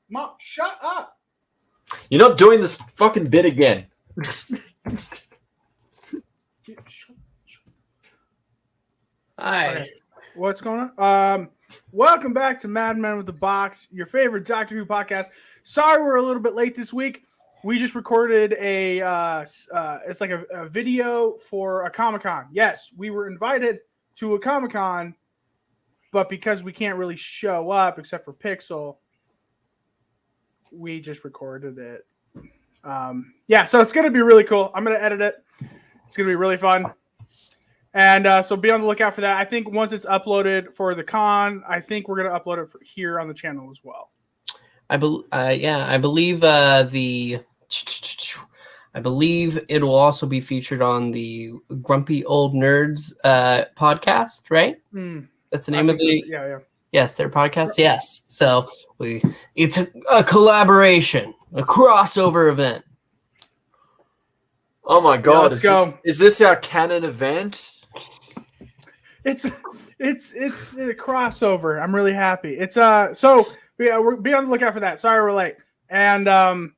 Mom, shut up. You're not doing this fucking bit again. Hi. Okay. What's going on? Welcome back to Mad Men with the Box, your favorite Doctor Who podcast. Sorry we're a little bit late this week. We just recorded it's like a video for a Comic-Con. Yes, we were invited to a Comic-Con, but because we can't really show up except for Pixel, we just recorded it. So it's going to be really cool. I'm going to edit it. It's going to be really fun. And so be on the lookout for that. I think once it's uploaded for the con, I think we're going to upload it here on the channel as well. I believe it will also be featured on the Grumpy Old Nerds podcast, right? That's the name of the... Yeah. Yes, their podcast. Yes. So it's a collaboration, a crossover event. Oh my god! Let's go. Is this our canon event? It's a crossover. I'm really happy. It's so be on the lookout for that. Sorry we're late. And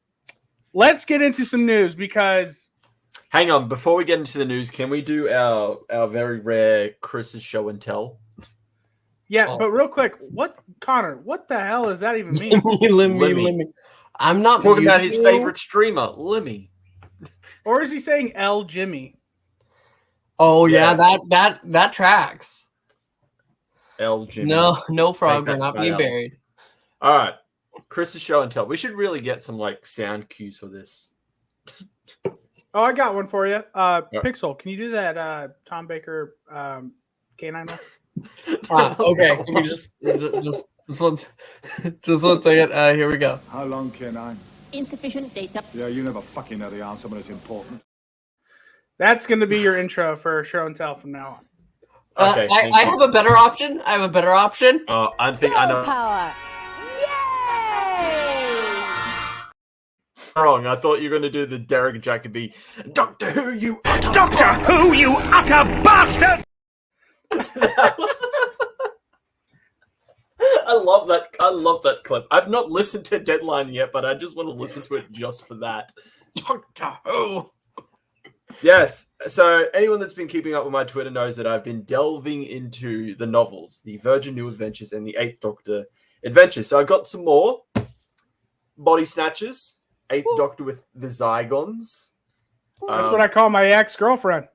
let's get into some news because. Hang on, before we get into the news, can we do our very rare Chris's show and tell? Yeah, But real quick, Connor? What the hell does that even mean? Limmy. I'm not talking about his favorite streamer, Limmy. Or is he saying L Jimmy? Oh yeah, that tracks. L Jimmy. No frog, we're not being buried. All right, Chris's show and tell. We should really get some sound cues for this. Oh, I got one for you. Pixel, can you do that Tom Baker canine? Okay, can we just one second. Here we go. How long can I? Insufficient data. Yeah, you never fucking know the answer, but it's important. That's going to be your intro for show and tell from now on. Okay, I have a better option. I know. Power. Yay! Wrong. I thought you were going to do the Derek Jacobi. Doctor Who, you utter bastard! I love that clip. I've not listened to Deadline yet, but I just want to listen to it just for that. Doctor Who. Yes. So anyone that's been keeping up with my Twitter knows that I've been delving into the novels, the Virgin New Adventures and the Eighth Doctor Adventures. So I got some more Body Snatchers, Eighth Doctor with the Zygons. That's what I call my ex-girlfriend.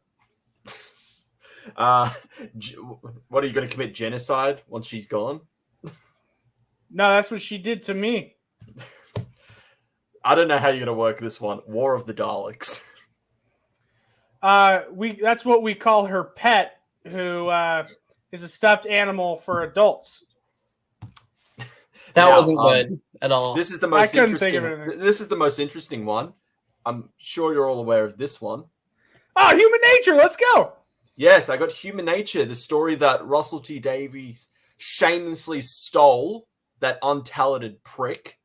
What are you going to commit genocide once she's gone? No, that's what she did to me. I don't know how you're going to work this one. War of the Daleks. That's what we call her pet, who is a stuffed animal for adults. That wasn't good at all. This is the most interesting. This is the most interesting one. I'm sure you're all aware of this one. Oh, Human Nature. Let's go. Yes, I got Human Nature, the story that Russell T Davies shamelessly stole, that untalented prick,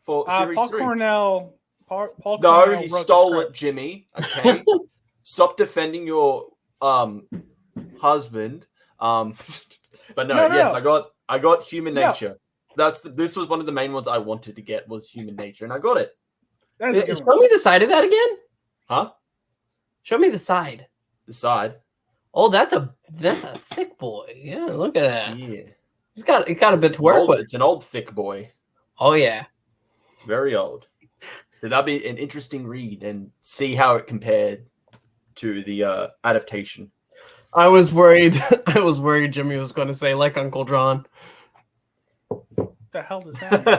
for series Paul 3. Cornell. Paul No, Cornell he wrote stole it, Jimmy. Okay, stop defending your husband. But no, yes, no. I got Human Nature. This was one of the main ones I wanted to get, was Human Nature, and I got it. Show me the side of that again. Huh? Show me the side. The side. Oh, that's a thick boy. Yeah, look at that. Yeah. It's got a bit to work with. It's an old thick boy. Oh yeah. Very old. So that'd be an interesting read and see how it compared to the adaptation. I was worried Jimmy was going to say like Uncle John. What the hell does that mean?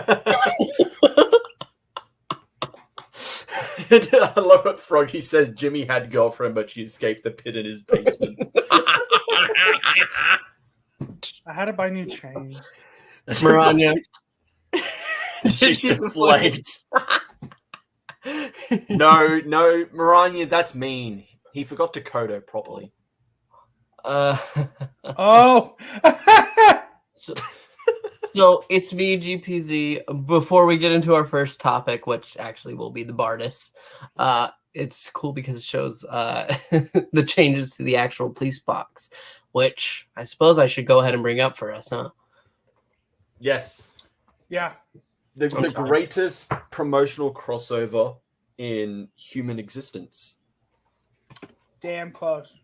I love what Froggy says. Jimmy had girlfriend, but she escaped the pit in his basement. I had to buy new chains. Maranya. She's deflated. No, Maranya, that's mean. He forgot to coder properly. Oh. So it's me, GPZ. Before we get into our first topic, which actually will be the TARDIS, it's cool because it shows the changes to the actual police box, which I suppose I should go ahead and bring up for us, huh? Yes. Yeah. The greatest promotional crossover in human existence. Damn close.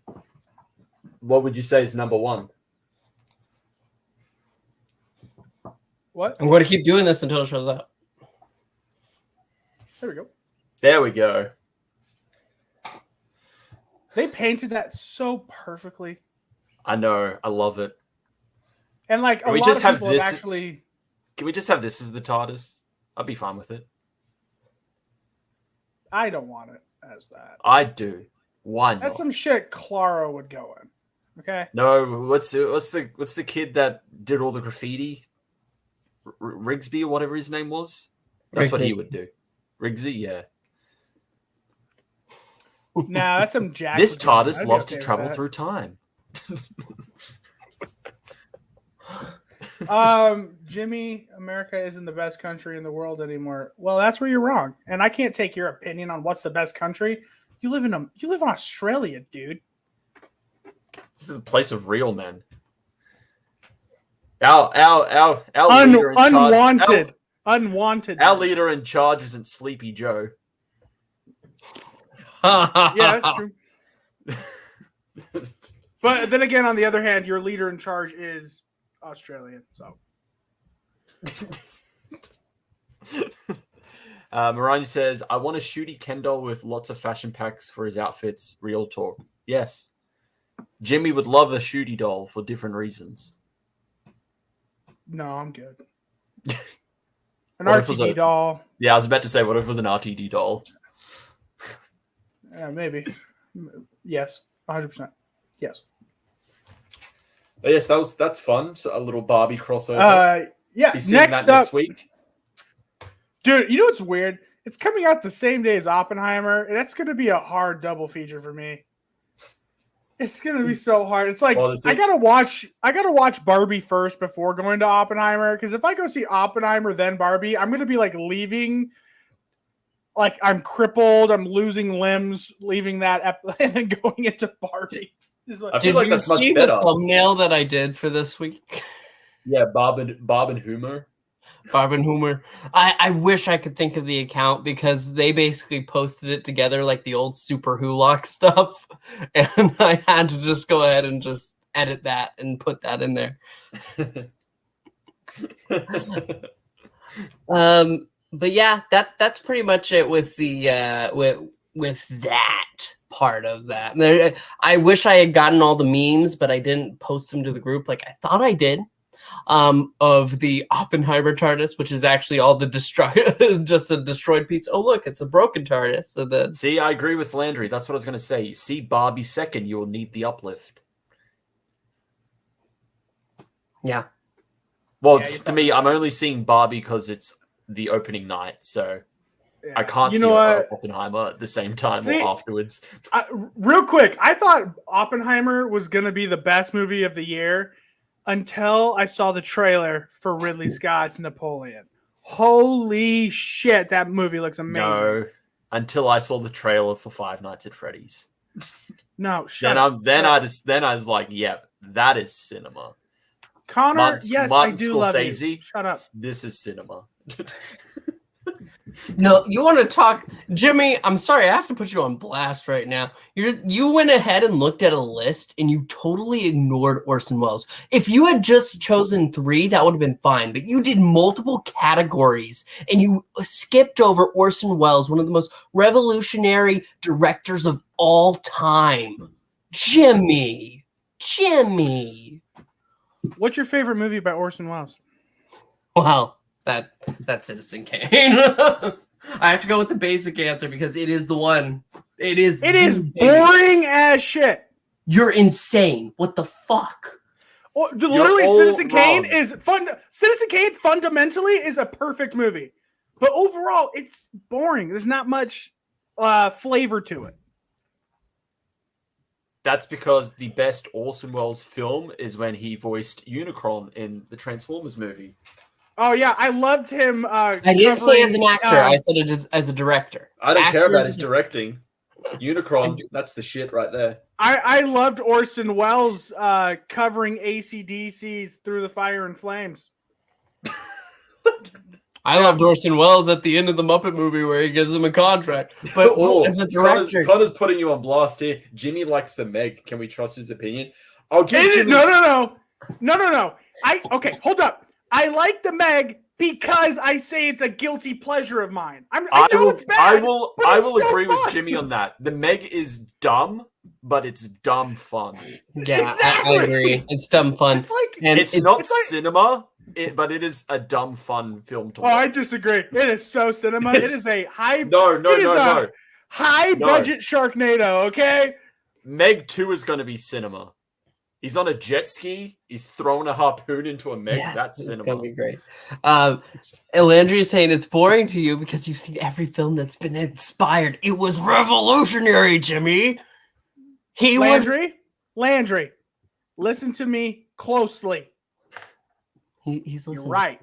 What would you say is number one? What? I'm going to keep doing this until it shows up. There we go. There we go. They painted that so perfectly. I know. I love it. And like Can a we lot just of have people this- have actually. Can we just have this as the TARDIS? I'd be fine with it. I don't want it as that. I do. Why not? That's some shit Clara would go in. Okay. No, what's the kid that did all the graffiti? Rigsby or whatever his name was. That's what he would do. Rigsy, yeah. Nah, that's some Jack. This would go in. TARDIS I'd be loves okay to with travel that. through time. Jimmy, America isn't the best country in the world anymore. Well, that's where you're wrong, and I can't take your opinion on what's the best country. You live in Australia, dude. This is the place of real men. Our leader in charge, Unwanted. our leader in charge isn't Sleepy Joe. Yeah, that's true. But then again, on the other hand, your leader in charge is Australian. So Marani says, I want a shooty Ken doll with lots of fashion packs for his outfits. Real talk. Yes. Jimmy would love a shooty doll for different reasons. no, I'm good. An What if it was RTD doll. Yeah, I was about to say, what if it was an RTD doll? Yeah, maybe. Yes, 100%. Yes. But yes, that's fun. So a little Barbie crossover. Yeah. Be seeing Next that up, next week. dude. You know what's weird? It's coming out the same day as Oppenheimer, and that's going to be a hard double feature for me. It's going to be so hard. It's like Well, I gotta watch Barbie first before going to Oppenheimer, because if I go see Oppenheimer then Barbie, I'm going to be like leaving. Like I'm crippled, I'm losing limbs, leaving that, and then going into Barbie. I feel like that's much see better. the thumbnail that I did for this week? Yeah, Bob and Hoomer. Barbenheimer. I wish I could think of the account because they basically posted it together like the old Super Hulock stuff, and I had to just go ahead and just edit that and put that in there. But yeah, that's pretty much it with the with that part of that. I wish I had gotten all the memes, but I didn't post them to the group like I thought I did. Of the Oppenheimer TARDIS, which is actually all the just a destroyed piece. Oh look, it's a broken TARDIS. So See, I agree with Landry. That's what I was going to say. See Barbie second, you will need the uplift. yeah. Well, Yeah, to me, I'm only seeing Barbie because it's the opening night, so Yeah. I can't You see know what? Oppenheimer at the same time See, or afterwards. Real quick, I thought Oppenheimer was going to be the best movie of the year until I saw the trailer for Ridley Scott's Napoleon. Holy shit, that movie looks amazing. No, until I saw the trailer for Five Nights at Freddy's. No, shut Then up. I was like, yep, that is cinema. Connor, yes, I do love you. Scorsese, Shut up. This is cinema. No, you want to talk, Jimmy? I'm sorry, I have to put you on blast right now. You went ahead and looked at a list, and you totally ignored Orson Welles. If you had just chosen 3, that would have been fine. But you did multiple categories, and you skipped over Orson Welles, one of the most revolutionary directors of all time. Jimmy. What's your favorite movie by Orson Welles? Wow. That's Citizen Kane. I have to go with the basic answer because it is the one. It is boring as shit. You're insane. What the fuck? Literally, all Citizen Kane wrong. is fun. Citizen Kane fundamentally is a perfect movie, but overall, it's boring. There's not much flavor to it. That's because the best Orson Welles film is when he voiced Unicron in the Transformers movie. Oh yeah, I loved him. I didn't say as an actor. I said it as a director. I don't care Actor about is his directing. Unicron, that's the shit right there. I loved Orson Welles covering AC/DC's Through the Fire and Flames. I loved Orson Welles at the end of the Muppet movie where he gives him a contract. But as a director, Connor's putting you on blast here. Jimmy likes the Meg. Can we trust his opinion? I'll give Jimmy... No. Okay, hold up. I like the Meg because I say it's a guilty pleasure of mine. I know it's bad. I will agree fun. with Jimmy on that. The Meg is dumb, but it's dumb fun. Yeah, exactly. I agree. It's dumb fun. It's like, and it's not cinema. But it is a dumb, fun film to watch. Oh, I disagree. It is so cinema. It is a high... No. High-budget Sharknado, okay? Meg 2 is going to be cinema. He's on a jet ski. He's throwing a harpoon into a Meg. Yes, that's cinema. Going to be great. Elandria is saying it's boring to you because you've seen every film that's been inspired. It was revolutionary, Jimmy. Landry, listen to me closely. He's listening. You're right.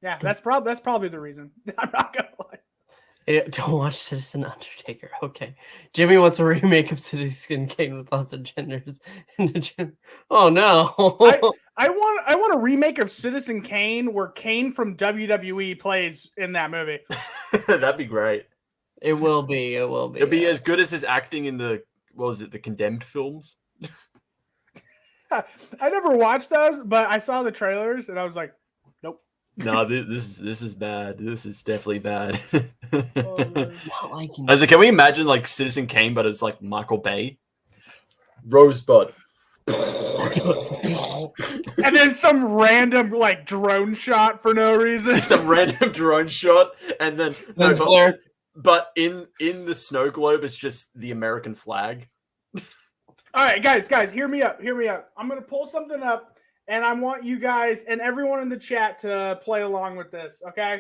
Yeah, that's probably the reason. I'm not gonna lie. Don't watch Citizen Undertaker. Okay, Jimmy wants a remake of Citizen Kane with lots of genders. Oh no! I want a remake of Citizen Kane where Kane from WWE plays in that movie. That'd be great. It will be. It'll be as good as his acting in the the Condemned films. I never watched those, but I saw the trailers and I was like, nope. No, this is bad. This is definitely bad. Not liking As can we imagine like Citizen Kane, but it's like Michael Bay? Rosebud. And then some random like drone shot for no reason. Some random drone shot, and then but in the snow globe, it's just the American flag. All right, guys, hear me up. I'm going to pull something up, and I want you guys and everyone in the chat to play along with this, okay?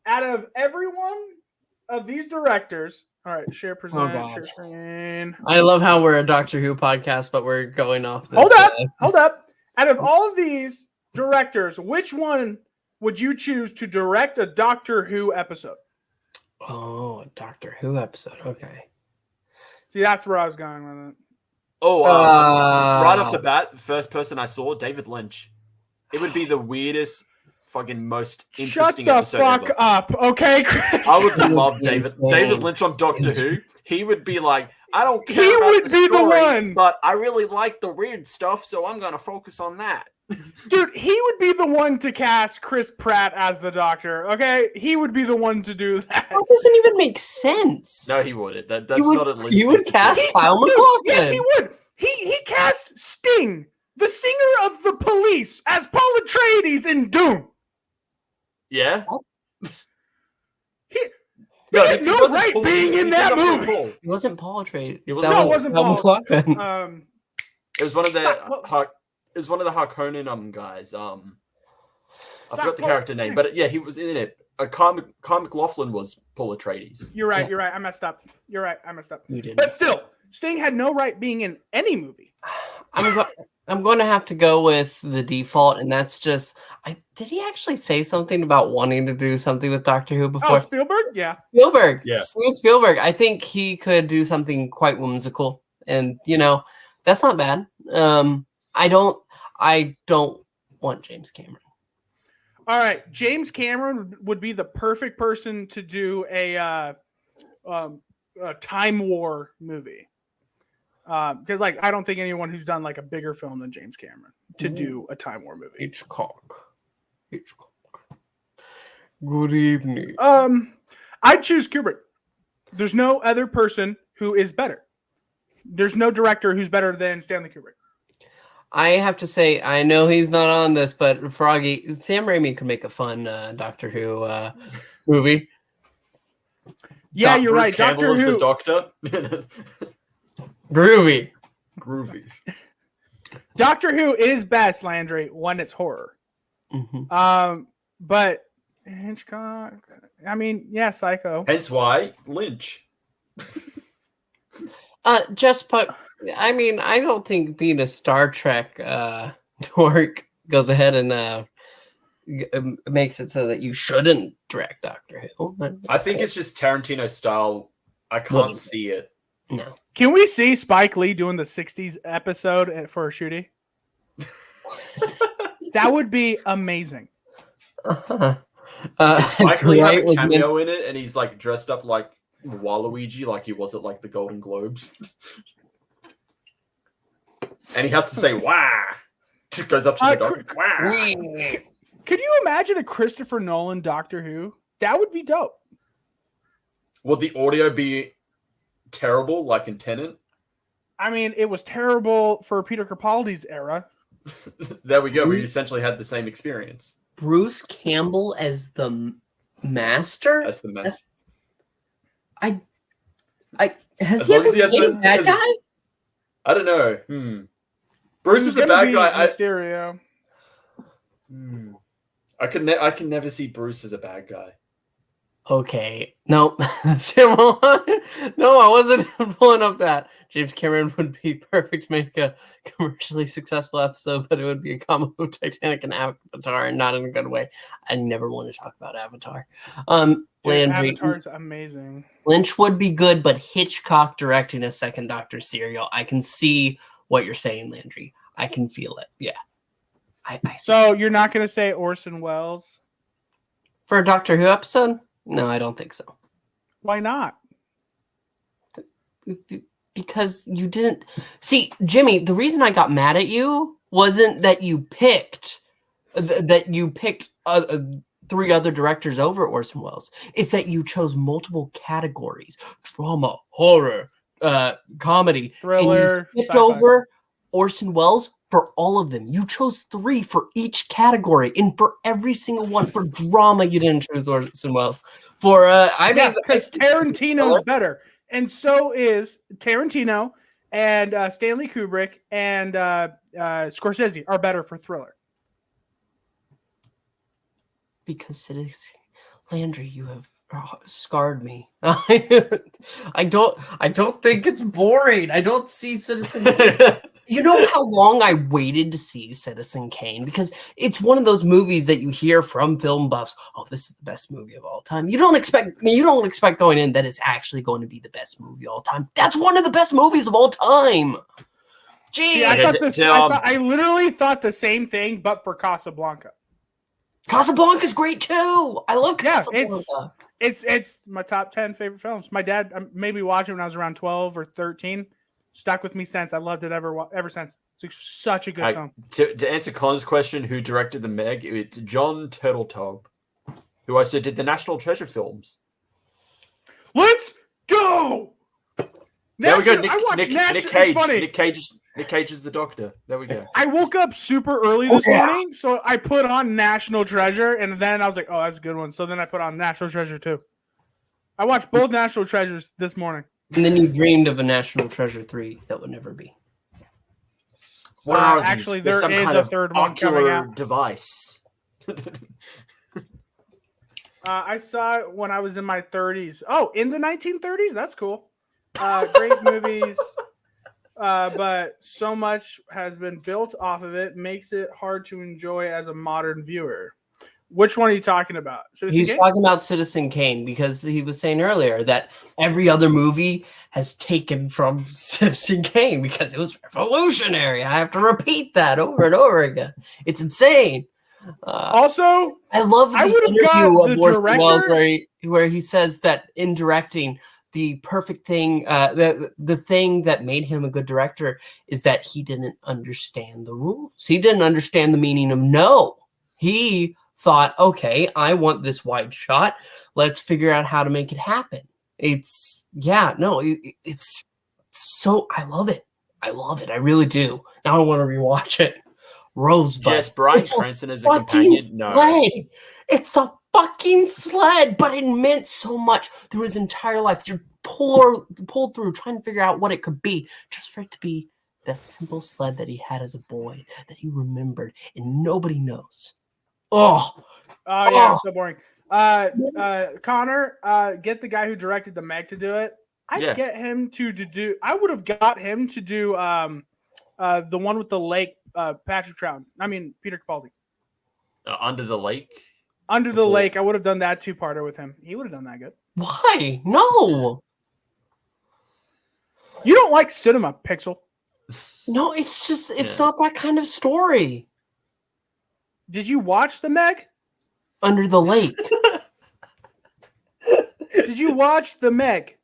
Out of every one of these directors, all right, share share screen. I love how we're a Doctor Who podcast, but we're going off this. Hold up. Out of all of these directors, which one would you choose to direct a Doctor Who episode? Oh, a Doctor Who episode, okay. See, that's where I was going with it. Oh, right off the bat, the first person I saw, David Lynch. It would be the weirdest, fucking most interesting episode ever. Shut the fuck up, okay, Chris? I would love David Lynch on Doctor Who. He would be like, I don't care he about would the be story, the one, but I really like the weird stuff, so I'm going to focus on that. Dude, he would be the one to cast Chris Pratt as the Doctor, okay? He would be the one to do that. That doesn't even make sense. No, he wouldn't. That's not at least. You would cast Kyle MacLachlan. Yes, he would. He cast Sting, the singer of the Police, as Paul Atreides in Doom. Yeah? He had no right being in that movie. It wasn't Paul Atreides. It wasn't Paul. It was one of the... It was one of the Harkonnen guys. I forgot the character name, but yeah, he was in it. Kyle MacLachlan was Paul Atreides. You're right. I messed up. You did. But still, Sting had no right being in any movie. I'm going to have to go with the default, and that's just. Did he actually say something about wanting to do something with Doctor Who before? Oh, Spielberg? Yeah. Spielberg. Yeah. Steven Spielberg. I think he could do something quite whimsical, and that's not bad. I don't want James Cameron. All right, James Cameron would be the perfect person to do a Time War movie. Because I don't think anyone who's done like a bigger film than James Cameron to do a Time War movie. Hitchcock. Good evening. I'd choose Kubrick. There's no other person who is better. There's no director who's better than Stanley Kubrick. I have to say, I know he's not on this, but Froggy, Sam Raimi could make a fun Doctor Who movie. Yeah, you're right. Campbell Doctor Who. The Doctor. Groovy. Doctor Who is best, Landry, when it's horror. Mm-hmm. But Hitchcock. I mean, yeah, Psycho. Hence why Lynch. Just put. I mean, I don't think being a Star Trek dork goes ahead and makes it so that you shouldn't direct Doctor Who. But I think it's just Tarantino style. I can't Wouldn't. see it. no. Can we see Spike Lee doing the 60s episode for a shooting? That would be amazing. Did Spike Lee have a Dwight was meant- cameo in it, and he's like dressed up like Waluigi, like he was at like the Golden Globes, and he has to say "Wah." Just goes up to the dog. Wah. Could you imagine a Christopher Nolan Doctor Who? That would be dope. Would the audio be terrible, like in Tenet? I mean, it was terrible for Peter Capaldi's era. There we go. We essentially had the same experience. Bruce Campbell as the master. That's the mess. Has As he long ever as he has played the- that as- guy? I don't know. Bruce He's is a gonna bad be guy. Mysterio. I can never see Bruce as a bad guy. Okay, no, no, I wasn't pulling up that. James Cameron would be perfect to make a commercially successful episode, but it would be a combo of Titanic and Avatar, and not in a good way. I never want to talk about Avatar. Dude, Landry, Avatar's amazing. Lynch would be good, but Hitchcock directing a second Doctor serial, I can see what you're saying, Landry. I can feel it. Yeah. So you're not going to say Orson Welles? For a Doctor Who episode? No, I don't think so. Why not? Because you didn't see, Jimmy. The reason I got mad at you wasn't that you picked three other directors over Orson Welles. It's that you chose multiple categories: drama, horror, comedy, Thriller, and you skipped sci-fi. over Orson Welles for all of them. You chose 3 for each category, and for every single one. For drama, you didn't choose Orson Welles. For because Tarantino's better, and so is Tarantino, and Stanley Kubrick and Scorsese are better for thriller. Because it is Landry, you have scarred me. I don't think it's boring. I don't see Citizen Kane. You know how long I waited to see Citizen Kane? Because it's one of those movies that you hear from film buffs. Oh, this is the best movie of all time. You don't expect going in that it's actually going to be the best movie of all time. That's one of the best movies of all time. Gee, See, I literally thought the same thing, but for Casablanca. Casablanca's great too. I love Casablanca. It's my top 10 favorite films. My dad made me watch it when I was around 12 or 13. Stuck with me since. I loved it ever since. It's such a good film. To answer Connor's question, who directed the Meg? It's John Turteltaub, who also did the National Treasure films. Let's go. There we go. I watched National. Nick Cage. It's funny. Nick Cage is the Doctor. There we go. I woke up super early this morning, so I put on National Treasure, and then I was like, "Oh, that's a good one." So then I put on National Treasure 2. I watched both National Treasures this morning. And then you dreamed of a National Treasure 3 that would never be. What are these? Actually, There's there some is kind a of third one coming ocular out. device. I saw it when I was in my 30s. Oh, in the 1930s? That's cool. Great movies. But so much has been built off of it, makes it hard to enjoy as a modern viewer. Which one are you talking about? He's talking about Citizen Kane because he was saying earlier that every other movie has taken from Citizen Kane because it was revolutionary. I have to repeat that over and over again. It's insane. Also, I love the interview of Orson Welles where he says that in directing, the perfect thing, the thing that made him a good director is that he didn't understand the rules. He didn't understand the meaning of no. He thought, okay, I want this wide shot. Let's figure out how to make it happen. It's so, I love it. I really do. Now I want to rewatch it. Rosebud. Yes, Bryan Cranston as a companion. No. Sled. It's a fucking sled, but it meant so much through his entire life. You're pulled through trying to figure out what it could be, just for it to be that simple sled that he had as a boy that he remembered, and nobody knows. Oh yeah, so boring. Connor, get the guy who directed the Meg to do it. Get him to do. I would have got him to do the one with the lake. Patrick Troughton. I mean Peter Capaldi. Under the Lake. Under the Lake. I would have done that two-parter with him. He would have done that good. Why? No. You don't like cinema, Pixel. No, it's not that kind of story. Did you watch the Meg? Under the Lake. Did you watch the Meg?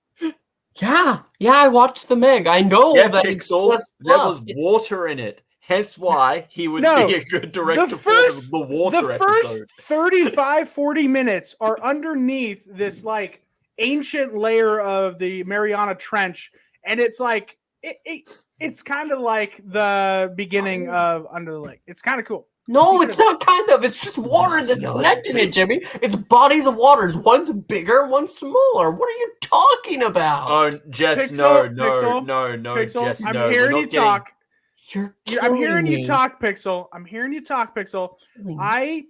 Yeah, I watched the Meg. I know that Pixel, there was water in it. Hence why he would be a good director for the water episode. 35, 40 minutes are underneath this like ancient layer of the Mariana Trench, and it's like it's kind of like the beginning of Under the Lake. It's kind of cool. No, it's not kind of. It's just water that's connecting it, Jimmy. It's bodies of waters. One's bigger, one's smaller. What are you talking about? Oh, Jess, no, Jess, I'm no. hearing you talk. I'm hearing me. you talk, Pixel. I'm hearing you talk, Pixel. I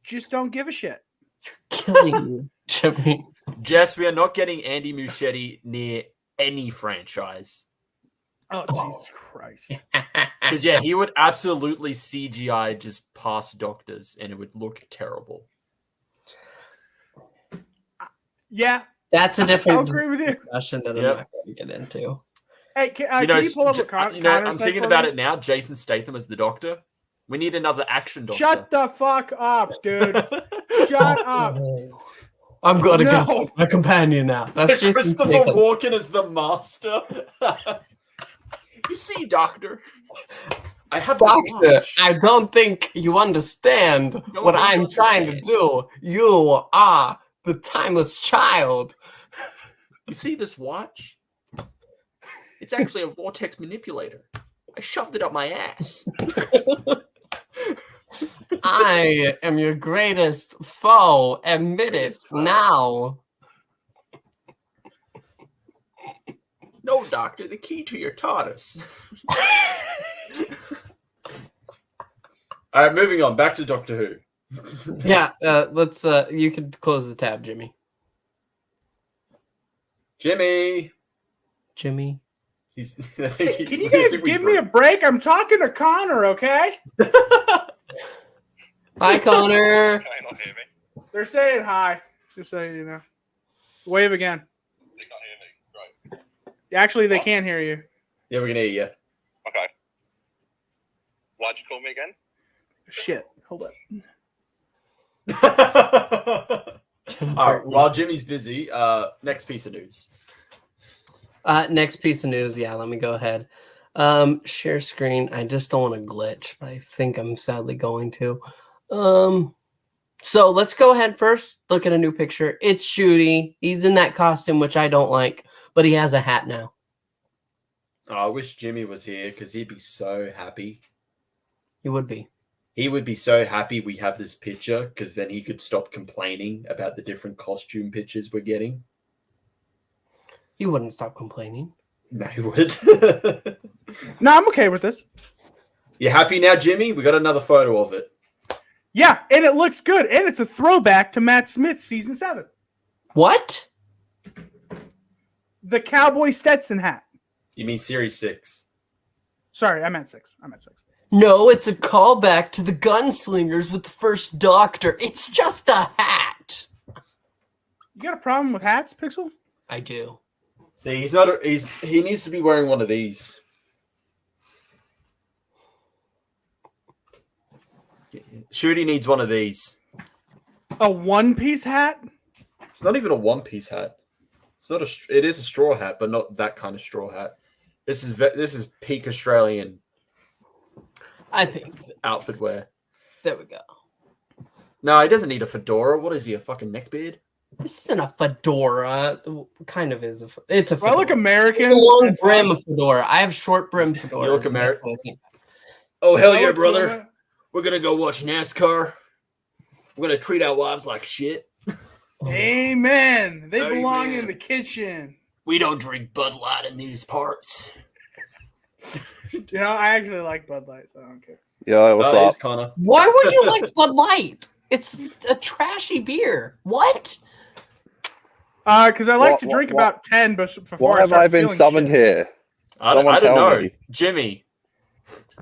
just don't give a shit. You're killing me, Jimmy. Jess, we are not getting Andy Muschietti near any franchise. Oh, Jesus Christ. Because, he would absolutely CGI just past doctors, and it would look terrible. Yeah. That's a different I'll agree with you. discussion that I'm not going to get into. Hey, can you pull up a I'm thinking about it now. Jason Statham as the Doctor. We need another action Doctor. Shut the fuck up, dude. Shut up. I'm going to go my companion now. That's Jason Christopher Statham. Walken as the Master. You see, Doctor, I have this watch. I don't think you understand what I'm trying to do. You are the timeless child. You see this watch? It's actually a vortex manipulator. I shoved it up my ass. I am your greatest foe. Admit it now. No, Doctor, the key to your TARDIS. All right, moving on. Back to Doctor Who. Yeah, let's. You can close the tab, Jimmy. Jimmy. Hey, can you guys give me a break? I'm talking to Connor, okay? Hi, Connor. Can you not hear me? They're saying hi. Just so you know. Wave again. They can't hear me. Right. Actually, they can't hear you. Yeah, we can hear you. Okay. Why'd you call me again? Shit. Hold up. All right, while Jimmy's busy, next piece of news. Next piece of news. Yeah, let me go ahead. Share screen. I just don't want to glitch, but I think I'm sadly going to. So let's go ahead first. Look at a new picture. It's Ncuti. He's in that costume, which I don't like, but he has a hat now. Oh, I wish Jimmy was here because he'd be so happy. He would be. He would be so happy we have this picture because then he could stop complaining about the different costume pictures we're getting. He wouldn't stop complaining. No, he would. No, I'm okay with this. You happy now, Jimmy? We got another photo of it. Yeah, and it looks good. And it's a throwback to Matt Smith's season 7. What? The cowboy Stetson hat. You mean Series 6? Sorry, I meant 6. No, it's a callback to the Gunslingers with the first Doctor. It's just a hat. You got a problem with hats, Pixel? I do. See, he needs to be wearing one of these. Ncuti needs one of these. A one-piece hat? It's not even a one-piece hat. It's not it is a straw hat, but not that kind of straw hat. This is peak Australian. I think outfit wear. There we go. No, he doesn't need a fedora. What is he, a fucking neckbeard? This isn't a fedora. Kind of is. It's a fedora. I look American. It's a long brim fedora. I have short brim fedora. You look American. Oh, hell yeah, brother. We're going to go watch NASCAR. We're going to treat our wives like shit. Amen. They belong in the kitchen. We don't drink Bud Light in these parts. You know, I actually like Bud Light, so I don't care. Yeah, what's up? Connor. Why would you like Bud Light? It's a trashy beer. What? Because I like to drink about 10 before why I start have I been summoned shit. here? I don't know. Me. Jimmy.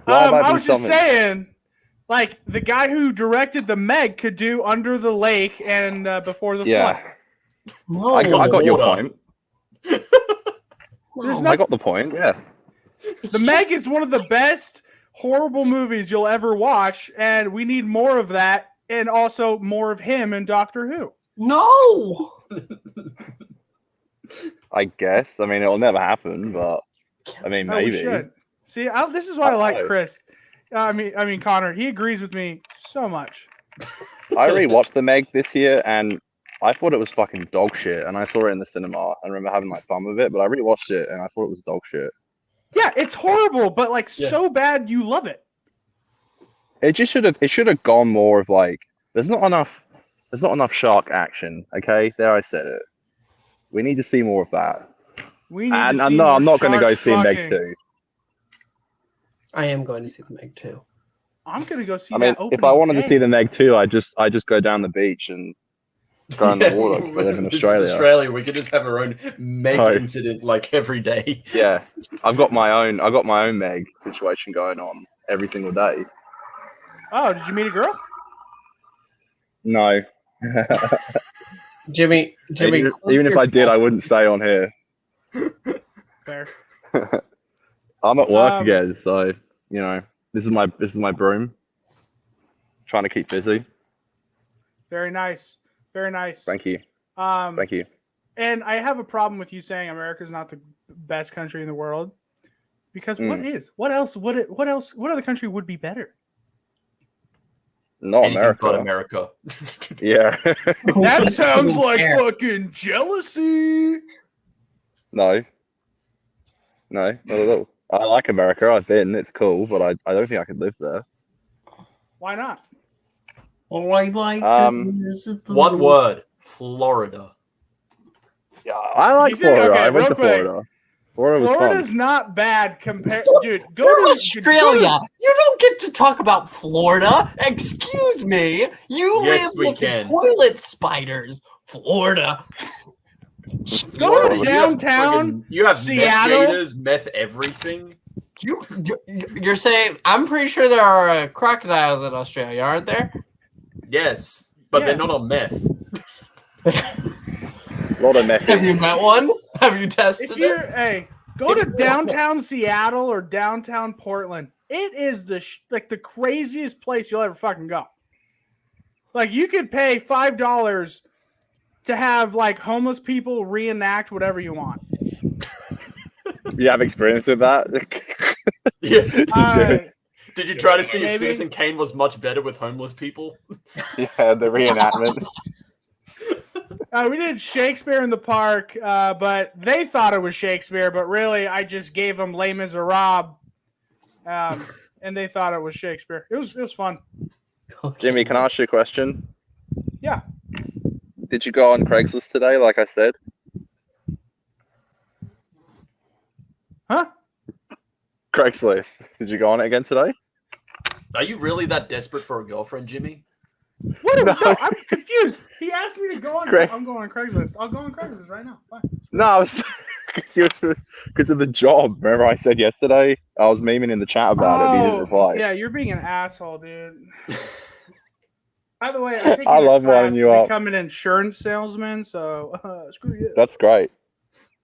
Why have I been was just summoned? saying Like the guy who directed the Meg could do Under the Lake and Before the Flood. No, I got your Water. point. There's I got the point. Yeah. The Meg is one of the best horrible movies you'll ever watch, and we need more of that, and also more of him in Doctor Who. No. I guess. I mean, it'll never happen, but I mean, Oh, we maybe. should. See, this is why I like Oh. Chris. I mean Connor. He agrees with me so much. I rewatched The Meg this year, and I thought it was fucking dog shit. And I saw it in the cinema. I remember having my fun with it, but I rewatched it, and I thought it was dog shit. Yeah, it's horrible, but like so bad you love it. It just should have gone more of like. There's not enough shark action. Okay, there I said it. We need to see more of that. We need And to I'm see not more going to go sharks see Meg fucking. 2. I am going to see the Meg too. I'm gonna go see I mean, that if I wanted opening to see day. the Meg 2, I just go down the beach and go in the water. 'Cause I live in This is Australia. Australia. We could just have our own Meg Oh. incident like every day. Yeah, I've got my own Meg situation going on every single day. Oh, did you meet a girl? No. Jimmy, even if I did, I wouldn't stay on here. Fair. I'm at work Um, again, so you know this is my broom. Trying to keep busy. Very nice. Very nice. Thank you. Thank you. And I have a problem with you saying America's not the best country in the world, because what is? What else? What else? What other country would be better? Not Anything America. but America. Yeah. That sounds like Fair. fucking jealousy. No, not at all. I like America. I've been. It's cool, but I don't think I could live there. Why not? Oh, I like One word: Florida. Yeah, I like You think- Florida. okay, I went real to quick. Florida. Florida was Florida's fun. not bad compared. Dude, go You're to Australia. You don't get to talk about Florida. Excuse me. You Yes, live we with the can. toilet spiders. Florida. Go Florida, to you have downtown friggin- You have Seattle. meth gators, meth everything. You're saying? I'm pretty sure there are crocodiles in Australia, aren't there? Yes, but Yeah. they're not on meth. A lot of Have you message. met one? Have you tested If you're, it? hey, go to downtown Seattle or downtown Portland. It is like the craziest place you'll ever fucking go. Like you could pay $5 to have like homeless people reenact whatever you want. You have experience with that? Yeah. Uh, Did you try to see if Maybe. Citizen Kane was much better with homeless people? Yeah, the reenactment. we did Shakespeare in the Park, but they thought it was Shakespeare, but really I just gave them Les Miserables, and they thought it was Shakespeare. It was fun. Jimmy, can I ask you a question? Yeah. Did you go on Craigslist today, like I said? Huh? Craigslist. Did you go on it again today? Are you really that desperate for a girlfriend, Jimmy? What? No. No, I'm confused. He asked me to go on. Craig- I'm going on Craigslist. I'll go on Craigslist right now. Fine. No, because of the job. Remember I said yesterday? I was memeing in the chat about it, but you didn't reply. Yeah, you're being an asshole, dude. By the way, I think I love winding you up. become an insurance salesman. So screw you. That's great.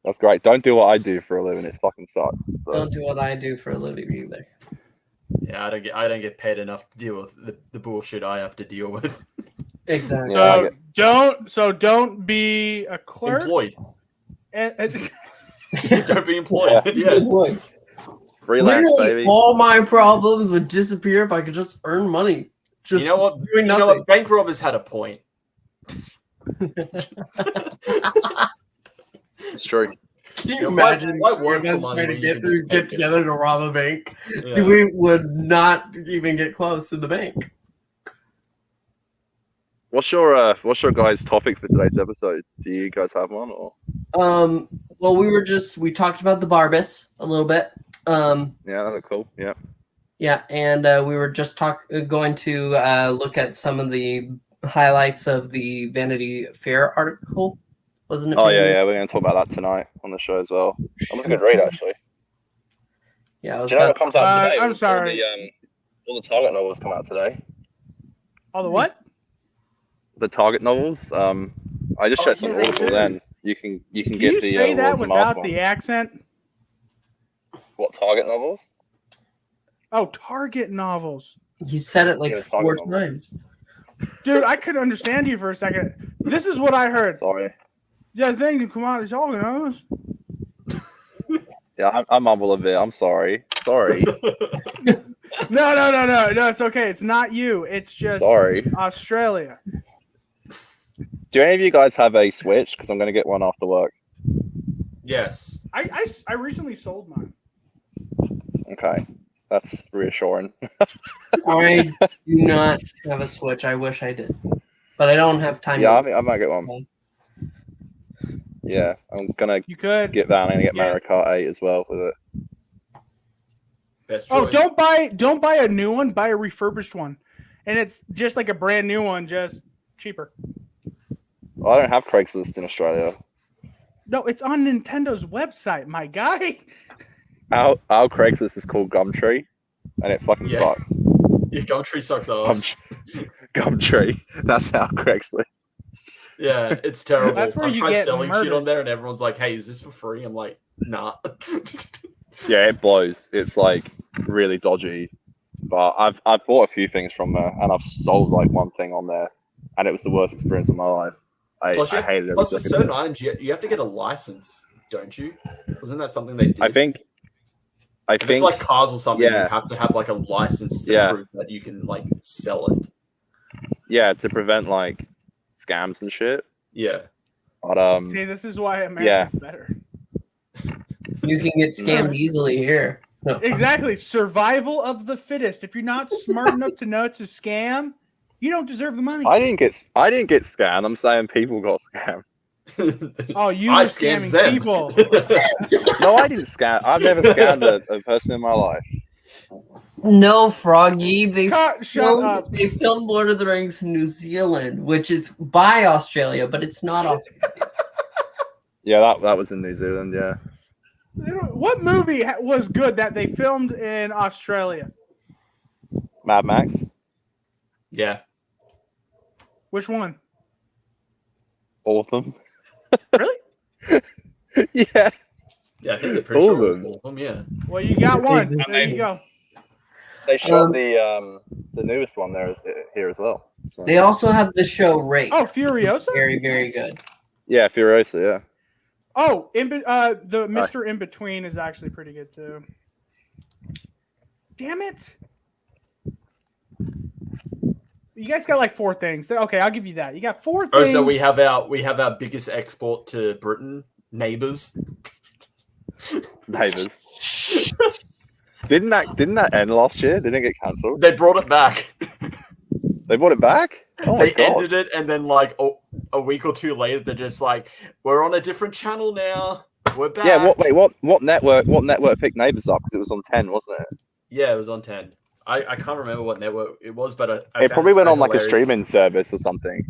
That's great. Don't do what I do for a living. It fucking sucks. So. Don't do what I do for a living either. Yeah, I don't get paid enough to deal with the bullshit I have to deal with. Exactly. Yeah, Don't be a clerk. Employed. And- Don't be employed. Yeah. Look, Freelance, literally, baby. all my problems would disappear if I could just earn money. Just You know what? doing You know nothing. what? Bank robbers had a point. It's true. Can you Yeah, why- imagine why work us for money trying to when you can just get take it? together to rob a bank? Yeah. We would not even get close to the bank. What's your guys' topic for today's episode? Do you guys have one or? Well, we talked about the Barbus a little bit. Yeah, that's cool. Yeah. Yeah, and we were just going to look at some of the highlights of the Vanity Fair article, wasn't it? Oh Vanity? yeah. We're gonna talk about that tonight on the show as well. That was a good read actually. Yeah, I was Do you know about- what comes out today? I'm It was sorry. called All the Target novels come out today. All the what? The Target novels. I just checked on yeah, they Audible. do. Then you can Can get you the say that Lords of Mars without one. the accent? What Target novels? Oh, Target novels. He said it like Yeah, it's 4 talking times. Dude, I couldn't understand you for a second. This is what I heard. Sorry. Yeah, thank you. Come on, it's all knows. Yeah, I mumble a bit. I'm sorry. Sorry. No, it's okay. It's not you. It's just Sorry. Australia. Do any of you guys have a Switch? Because I'm going to get one after work. Yes. I recently sold mine. Okay. That's reassuring. I do not have a Switch. I wish I did. But I don't have time. Yeah, to I might get one. Yeah, I'm going to You could. get that. I'm going to get Yeah. Mario Kart 8 as well with it. Best Oh, choice. don't buy a new one. Buy a refurbished one, and it's just like a brand new one, just cheaper. Well, I don't have Craigslist in Australia. No, it's on Nintendo's website, my guy. Our Craigslist is called Gumtree, and it fucking Yeah. sucks. Your Gumtree sucks ass. Gumtree. That's our Craigslist. Yeah, it's terrible. That's where I've you tried get selling shit murdered. on there, and everyone's like, "Hey, is this for free?" I'm like, "Nah." Yeah, it blows. It's like really dodgy. But I've bought a few things from there, and I've sold like one thing on there, and it was the worst experience of my life. I hated it. Plus, for certain items, you have to get a license, don't you? Wasn't that something they did? I think. If it's like cars or something, yeah. you have to have like a license to prove that you can like sell it. Yeah, to prevent like scams and shit. Yeah. But See, this is why America's better. You can get scammed easily here. No. Exactly. Survival of the fittest. If you're not smart enough to know it's a scam, you don't deserve the money. I didn't get scammed. I'm saying people got scammed. Oh, you I were scammed scamming them. people. No, I didn't scam. I've never scammed a person in my life. No, Froggy. Shut up. They filmed Lord of the Rings in New Zealand, which is by Australia, but it's not Australia. Yeah, that was in New Zealand. Yeah. What movie was good that they filmed in Australia? Mad Max. Yeah. Which one? All of them. Really? Yeah. Yeah, I think they're pretty All sure of it was all of them, yeah. Well, you got one. There you go. They shot the newest one here as well. So. They also have the show Rake. Oh, Furiosa? Very, very good. Yeah, Furiosa. Yeah. Oh, the Mr. In Between is actually pretty good too. Damn it! You guys got like 4 things. Okay, I'll give you that. You got 4 things. Oh, so we have our biggest export to Britain, Neighbours. Neighbours. Didn't that end last year? Didn't it get cancelled? They brought it back. They brought it back? Oh my They God. ended it, and then like a week or 2 later, they're just like, "We're on a different channel now. We're back." Yeah. What network? What network picked Neighbours up? Because it was on 10, wasn't it? Yeah, it was on 10. I can't remember what network it was, but It found probably it went so on like a hilarious. streaming service or something.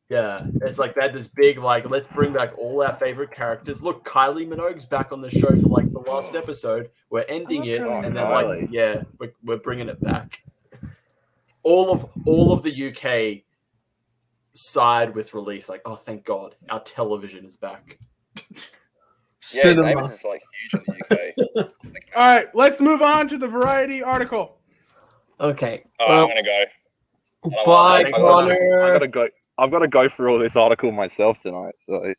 Yeah, it's like that. This big like, let's bring back all our favorite characters. Look, Kylie Minogue's back on the show for like the last episode. We're ending it, Kylie and then Minogue. like, yeah, we're bringing it back. All of the UK sighed with relief, like, oh, thank God, our television is back. Yeah, Neighbours is like huge in the UK. All right, let's move on to the Variety article. Okay. I'm gonna go. Bye, I Connor. I've got to go through all this article myself tonight. So,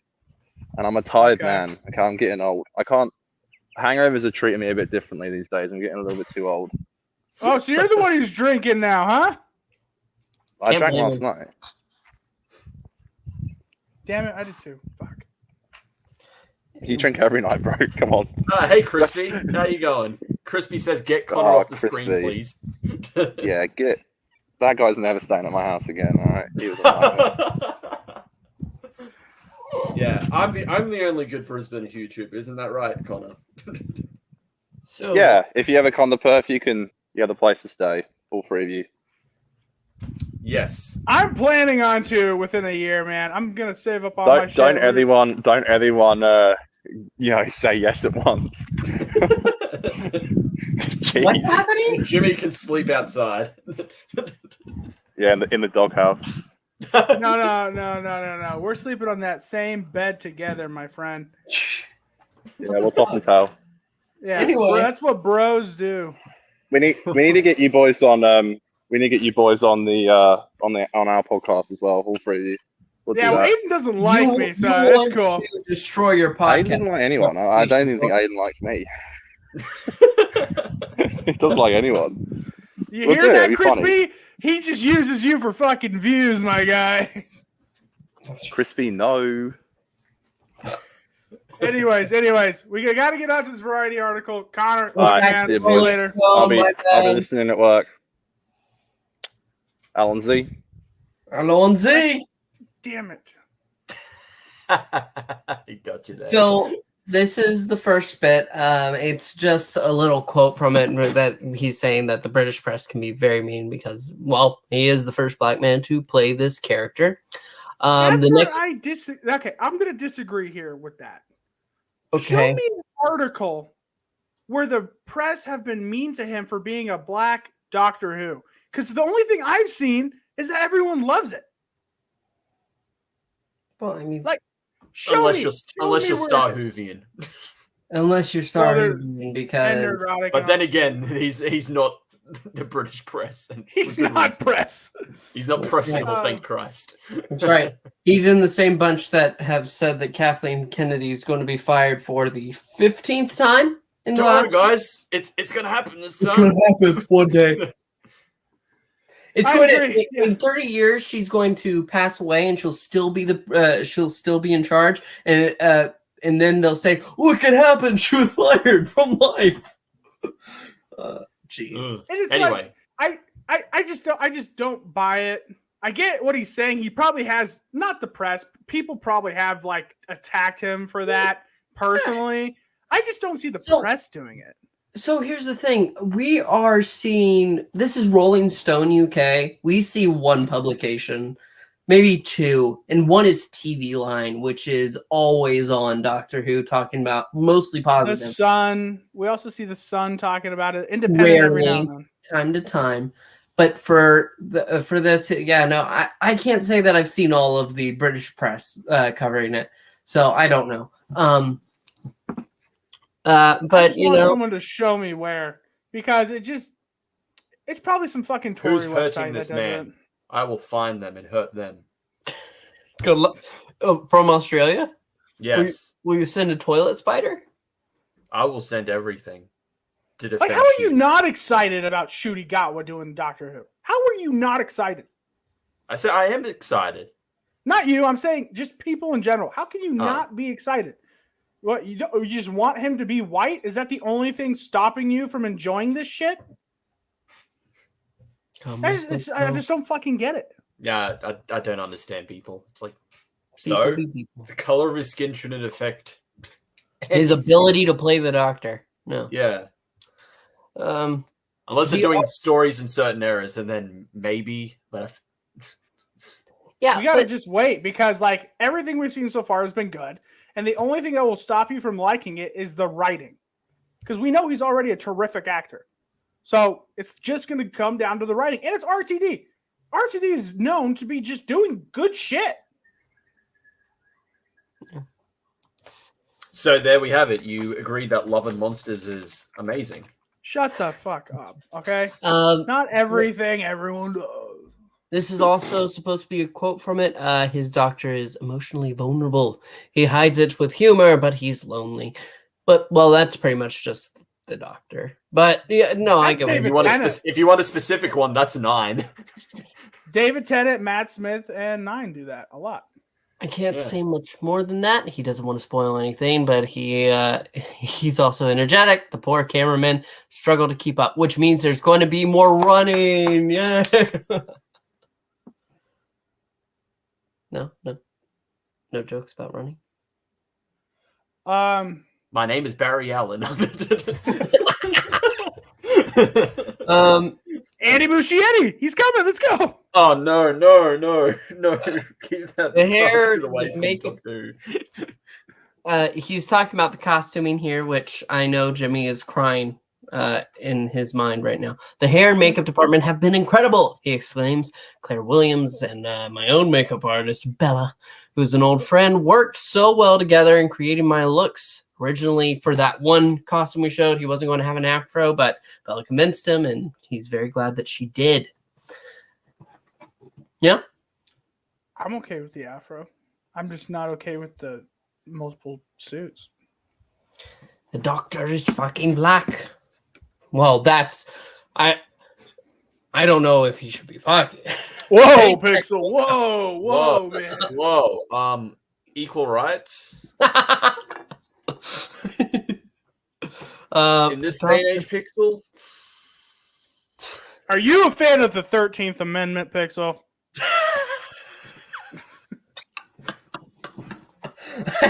and I'm a tired Okay. man. Okay, I'm getting old. I can't. Hangovers are treating me a bit differently these days. I'm getting a little bit too old. Oh, so you're the one who's drinking now, huh? I Can't drank blame last him. night. Damn it, I did too. Fuck. You drink every night, bro. Come on. Hey, Crispy, how you going? Crispy says, "Get Connor Oh, off the screen, Crispy. please." Yeah, get that guy's never staying at my house again. All right. He was a nightmare. Yeah, I'm the only good Brisbane YouTuber, isn't that right, Connor? So, Yeah, if you ever come to Perth, you have a place to stay. All 3 of you. Yes. I'm planning on to within a year, man. I'm gonna save up all my shit. Don't everyone say yes at once. What's happening? Jimmy can sleep outside. Yeah, in the doghouse. No. We're sleeping on that same bed together, my friend. Yeah, we'll top and tell. Yeah, Anyway. that's what bros do. We need to get you boys on. We need to get you boys on our podcast as well. All three of you. We'll Yeah, do well, that. Aiden doesn't like me, so you that's want cool. to destroy your Aiden podcast. doesn't like anyone. I don't even think Aiden likes me. He doesn't like anyone. You We'll hear do it, that, it'll be funny. Crispy? He just uses you for fucking views, my guy. Crispy, no. anyways, we gotta get out to this Variety article. Connor, All right, man, see you, see you boys. later. I'll be listening at work. Alan Z. Alonzi. Damn it. He got you there. So this is the first bit. It's just a little quote from it that he's saying that the British press can be very mean because, well, he is the first black man to play this character. That's The where next, I disagree. Okay, I'm gonna disagree here with that. Show okay, me an article where the press have been mean to him for being a black Doctor Who. Because the only thing I've seen is that everyone loves it. well, I mean, Like, unless me you're where- Star Whovian. unless you're Well, starting and because neurotic But and then all. again, he's not the British press. And He's for good not reason. press. He's not press Right. evil, thank Christ. that's right. He's in the same bunch that have said that Kathleen Kennedy is going to be fired for the 15th time in the Don't worry, last. guys. It's gonna happen this It's time. going to happen one day. It's I going agree, to in 30 years. She's going to pass away, and she'll still be in charge. And then they'll say, "Look, it happened. She was fired from life." Jeez. Ugh. And it's Anyway, I just don't buy it. I get what he's saying. He probably has not the press. People probably have like attacked him for that personally. I just don't see the So- press doing it. So here's the thing. We are seeing, this is Rolling Stone UK. We see one publication, maybe two, and one is TV Line, which is always on Doctor Who, talking about mostly The positive, Sun. We also see the Sun talking about it. Independent every now rarely, and then. time to time. But for this, yeah, no, I can't say that I've seen all of the British press covering it, so I don't know. I But just you want know, someone to show me where, because it's probably some fucking Tory who's website hurting that this does man? it. I will find them and hurt them. good luck. From Australia, Yes, will you send a toilet spider? I will send everything to defend. Like, how are you Shooty. not excited about Ncuti Gatwa doing Doctor Who? How are you not excited? I said I am excited. Not you. I'm saying just people in general. How can you Oh. not be excited? What you just want him to be white? Is that the only thing stopping you from enjoying this shit? I just don't fucking get it. Yeah, I don't understand people. It's like, People so be people. the color of his skin shouldn't affect His ability to play the Doctor. No. Yeah, Um. unless they're The doing ar- stories in certain eras, and then maybe. But Yeah. You gotta but- just wait, because like everything we've seen so far has been good, and the only thing that will stop you from liking it is the writing, because we know he's already a terrific actor. So it's just going to come down to the writing, and it's RTD. RTD is known to be just doing good shit. so there we have it. You agree that Love and Monsters is amazing. Shut the fuck up, okay? Um. Not everything everyone does. This is also supposed to be a quote from it. His doctor is emotionally vulnerable. He hides it with humor, but he's lonely. But well, that's pretty much just the Doctor. But yeah, no, I That's get what David If you want a Tennant. if you want a specific one, that's 9. David Tennant, Matt Smith, and Nine do that a lot. I can't Yeah. say much more than that. He doesn't want to spoil anything, but he's also energetic. The poor cameramen struggle to keep up, which means there's going to be more running. Yeah. No jokes about running. My name is Barry Allen. Andy Muschietti, he's coming. Let's go. Oh no! Keep that The hair, bastard away the from makeup. Doctor Who. He's talking about the costuming here, which I know Jimmy is crying in his mind right now. The hair and makeup department have been incredible, he exclaims. Claire Williams and my own makeup artist, Bella, who's an old friend, worked so well together in creating my looks. Originally, for that one costume we showed, he wasn't going to have an afro, but Bella convinced him, and he's very glad that she did. Yeah? I'm okay with the afro. I'm just not okay with the multiple suits. The Doctor is fucking black. Well, that's... I don't know if he should be fucking. Whoa, Pixel. Whoa, man. Whoa. Equal rights? In this day and age, Pixel? Are you a fan of the 13th Amendment, Pixel?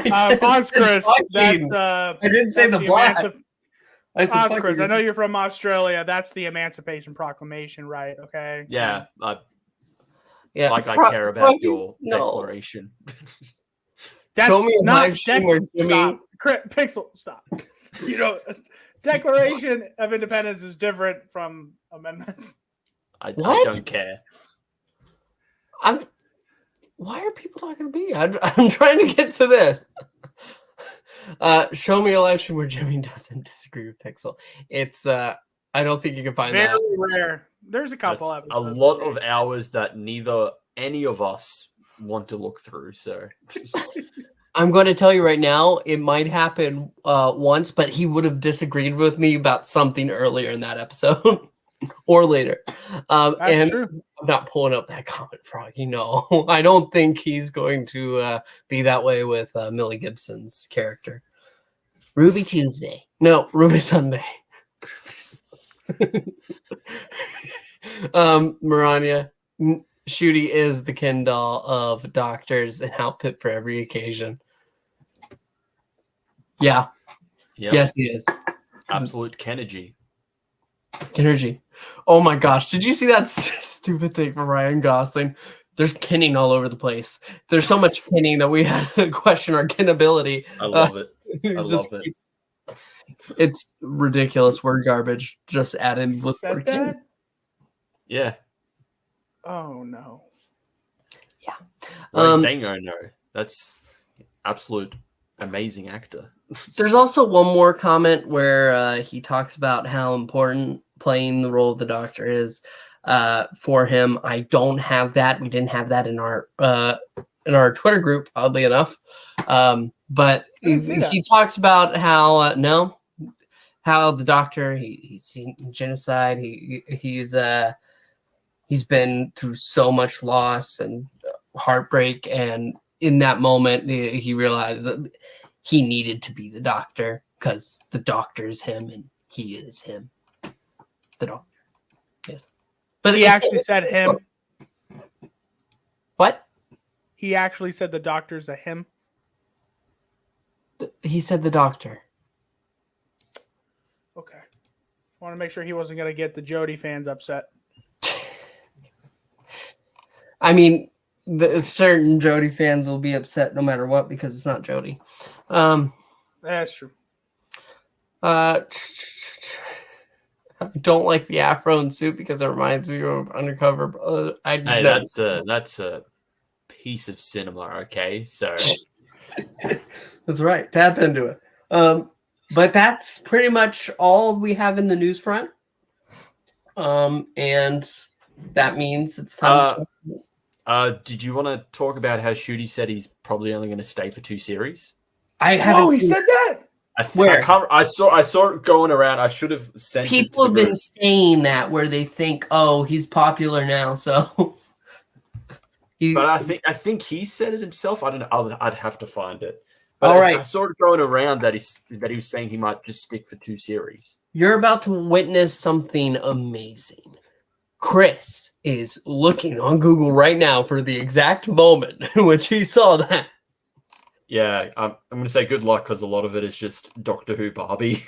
Oscris, that's I didn't say the black. Oscris, I know you're from Australia. That's the Emancipation Proclamation, right? Okay. Yeah. Yeah. I care about your declaration. That's Show me a not live stream where Jimmy... Stop. Pixel, stop. Declaration of Independence is different from amendments. I don't care. Why are people talking to me? I'm trying to get to this. Show me a live stream where Jimmy doesn't disagree with Pixel. It's I don't think you can find very that. rare. There's a couple That's episodes. a lot of hours that neither any of us want to look through. So I'm going to tell you right now, it might happen once, but he would have disagreed with me about something earlier in that episode or later. That's true. I'm not pulling up that comment, Froggy. No, I don't think he's going to be that way with Millie Gibson's character. Ruby Tuesday. No, Ruby Sunday. Maranya, Ncuti is the Ken doll of doctors, an outfit for every occasion. Yeah. Yep. Yes, he is. Absolute Kennedy. Energy. Oh my gosh. Did you see that stupid thing from Ryan Gosling? There's kenning all over the place. There's so much kenning that we had to question our kenability. I love it. I love it. It's ridiculous. Word garbage. Just add in with Said that? Yeah. Oh no. Yeah. Why are you saying oh no? That's absolute amazing actor. There's also one more comment where he talks about how important playing the role of the Doctor is for him. I don't have that. We didn't have that in our Twitter group, oddly enough. But he talks about how how the Doctor he's seen genocide. He's been through so much loss and heartbreak, and in that moment he realized that he needed to be the Doctor because the Doctor is him and he is him. The Doctor. Yes. But he actually said him. What? He actually said the Doctor's a him. He said the Doctor. Okay. I want to make sure he wasn't going to get the Jodie fans upset. I mean, certain Jodie fans will be upset no matter what because it's not Jodie. That's true. I don't like the afro and suit because it reminds me of Undercover. That's a piece of cinema. Okay, so that's right. Tap into it. But that's pretty much all we have in the news front. And that means it's time. Did you want to talk about how Ncuti said he's probably only going to stay for 2 series? I haven't. Oh, he said that. I saw it going around. I should have sent. People have been saying that where they think, oh, he's popular now, so. But I think he said it himself. I don't know. I'd have to find it. But all right. I saw it going around that he was saying he might just stick for 2 series. You're about to witness something amazing. Chris is looking on Google right now for the exact moment in which he saw that. Yeah, I'm going to say good luck because a lot of it is just Doctor Who Barbie.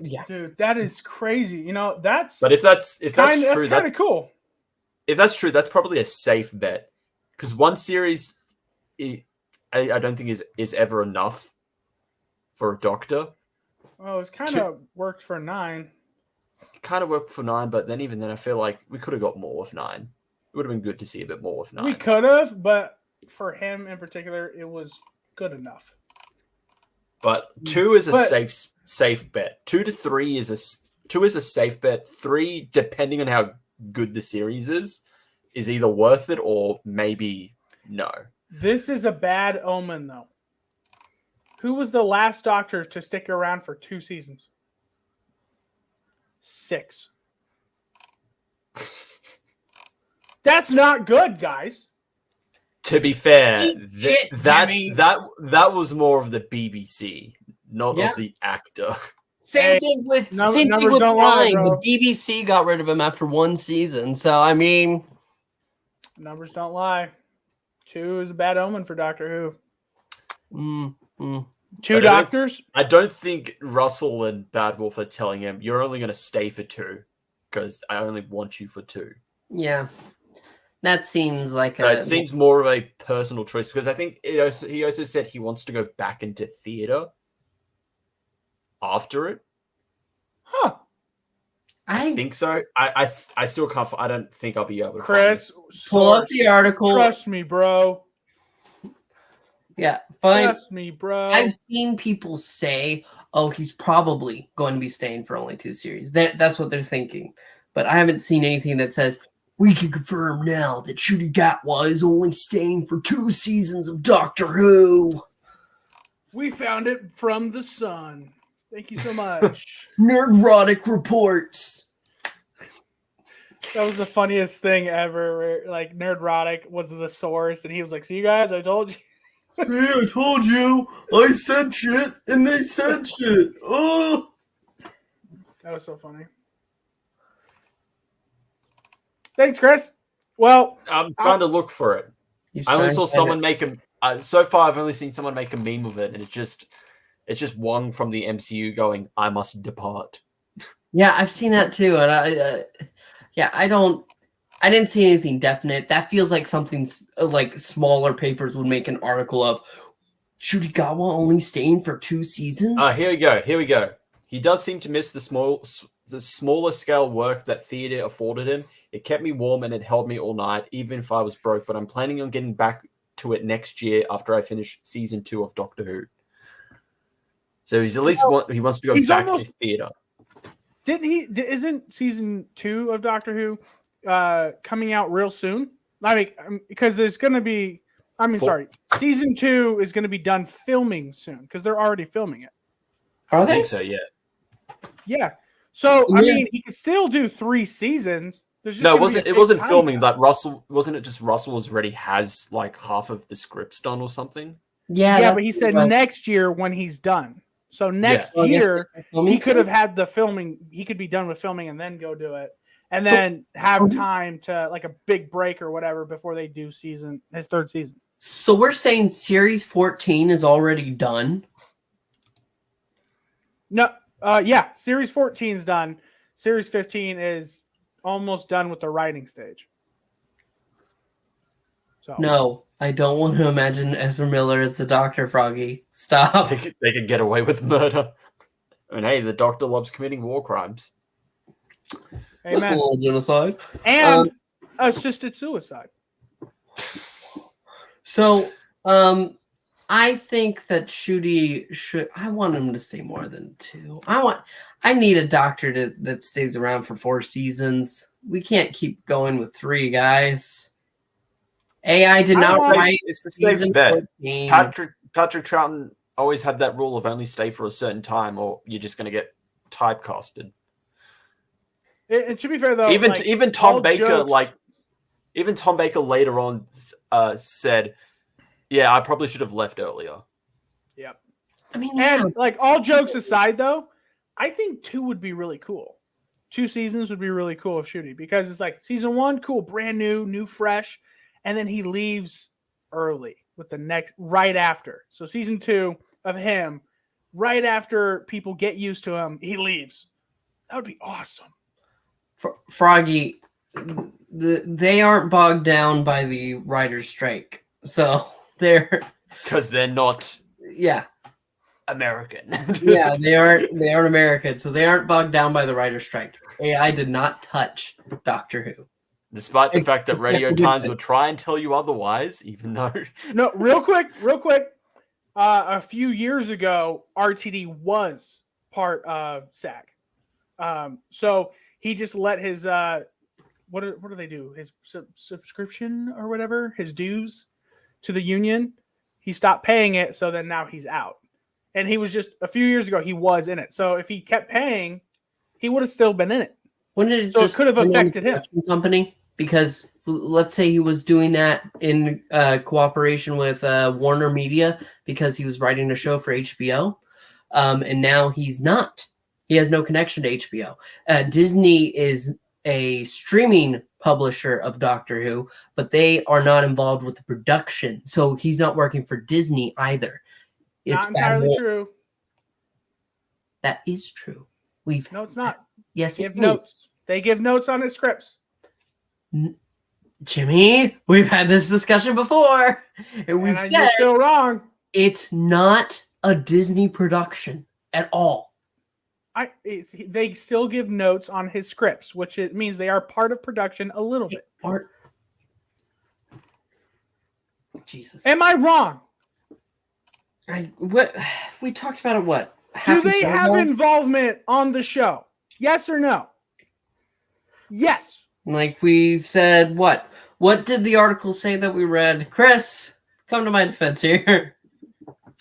Yeah, dude, that is crazy. You know, that's. But if that's true, that's kind of cool. If that's true, that's probably a safe bet because 1 series, I don't think is ever enough for a Doctor. Well, it's kind of worked for 9. kind of worked for 9, but then even then, I feel like we could have got more with 9. It would have been good to see a bit more with 9. We could have, but for him in particular, it was good enough. But 2 is a safe bet. 2 to 3 is a safe bet. 3, depending on how good the series is either worth it or maybe no. This is a bad omen, though. Who was the last Doctor to stick around for 2 seasons? 6. That's not good, guys. To be fair, Jimmy. that was more of the BBC, not of the actor. Same thing with numbers don't lie, Ryan. bro. The BBC got rid of him after 1 season. So I mean, Numbers don't lie. 2 is a bad omen for Doctor Who. 2 doctors. I don't think Russell and Bad Wolf are telling him you're only going to stay for 2 because I only want you for 2. yeah, that seems like It seems more of a personal choice because I think he also said he wants to go back into theater after it. Huh. I think so. I still can't. I don't think I'll be able to. Chris, pull up the article. Trust me, bro. Yeah, fine. Trust me, bro. I've seen people say, "Oh, he's probably going to be staying for only 2 series." That's what they're thinking, but I haven't seen anything that says we can confirm now that Ncuti Gatwa is only staying for 2 seasons of Doctor Who. We found it from the Sun. Thank you so much. Nerdrotic reports. That was the funniest thing ever. Where, like, Nerdrotic was the source, and he was like, "See, you guys, I told you." See, I told you. I said shit, and they said shit. Oh, That was so funny. Thanks, Chris. Well, I'm trying to look for it. I only saw someone make a. So far, I've only seen someone make a meme of it, and it's just one from the MCU going, "I must depart." Yeah, I've seen that too, and I didn't see anything definite. That feels like something like smaller papers would make an article of Ncuti Gatwa only staying for 2 seasons. Here we go. He does seem to miss the smaller scale work that theater afforded him. It kept me warm and it held me all night, even if I was broke. But I'm planning on getting back to it next year after I finish season 2 of Doctor Who. So he's at least he wants to go back to theater. didn't he? Isn't season 2 of Doctor Who coming out real soon? I mean, because there's going to be. Season 2 is going to be done filming soon because they're already filming it. Are I they? think so, yeah. Yeah. So I mean, he could still do 3 seasons. No, it wasn't filming. Like Russell, wasn't it? Just Russell already has like half of the scripts done or something. Yeah, but he said next year when he's done. So next year he could have had the filming. He could be done with filming and then go do it, and then have time to like a big break or whatever before they do his 3rd season. So we're saying series 14 is already done. No, series 14 is done. Series 15 is almost done with the writing stage. So No, I don't want to imagine Ezra Miller as the Doctor, Froggy. Stop. They could get away with murder. I mean, hey, the Doctor loves committing war crimes. That's a little genocide. And assisted suicide. So, I think that Ncuti should. I want him to stay more than 2. I need a Doctor that stays around for 4 seasons. We can't keep going with 3 guys. AI did not write. It's the safe bet. Patrick Troughton always had that rule of only stay for a certain time, or you're just going to get typecasted. It should be fair though. Even Tom Baker, even Tom Baker later on said, "Yeah, I probably should have left earlier." Yep. I mean, and all jokes aside, though, I think 2 would be really cool. 2 seasons would be really cool of Ncuti because it's like season 1, cool, brand new, fresh, and then he leaves early with the next right after. So season 2 of him, right after people get used to him, he leaves. That would be awesome. Froggy, they aren't bogged down by the writer's strike, so they're because they're not. Yeah. American. Yeah, they aren't American, so they aren't bogged down by the writer's strike. AI did not touch Doctor Who. Despite the fact that Radio Times will try and tell you otherwise, even though... No, real quick. A few years ago, RTD was part of SAG. So he just let his what do they do? His subscription or whatever, his dues to the union. He stopped paying it, so then now he's out. And he was just a few years ago. He was in it. So if he kept paying, he would have still been in it. It could have affected him. Company, because let's say he was doing that in cooperation with Warner Media because he was writing a show for HBO, and now he's not. He has no connection to HBO. Disney is a streaming publisher of Doctor Who, but they are not involved with the production, so he's not working for Disney either. It's not entirely true. That is true. No, it's not. Yes, it is. They give notes on his scripts. Jimmy, we've had this discussion before, and we've said you're still wrong. It's not a Disney production at all. They still give notes on his scripts, which it means they are part of production a little bit. Jesus, am I wrong? What we talked about it. What do they have involvement on the show? Yes or no? Yes. Like we said, what did the article say that we read? Chris, come to my defense here.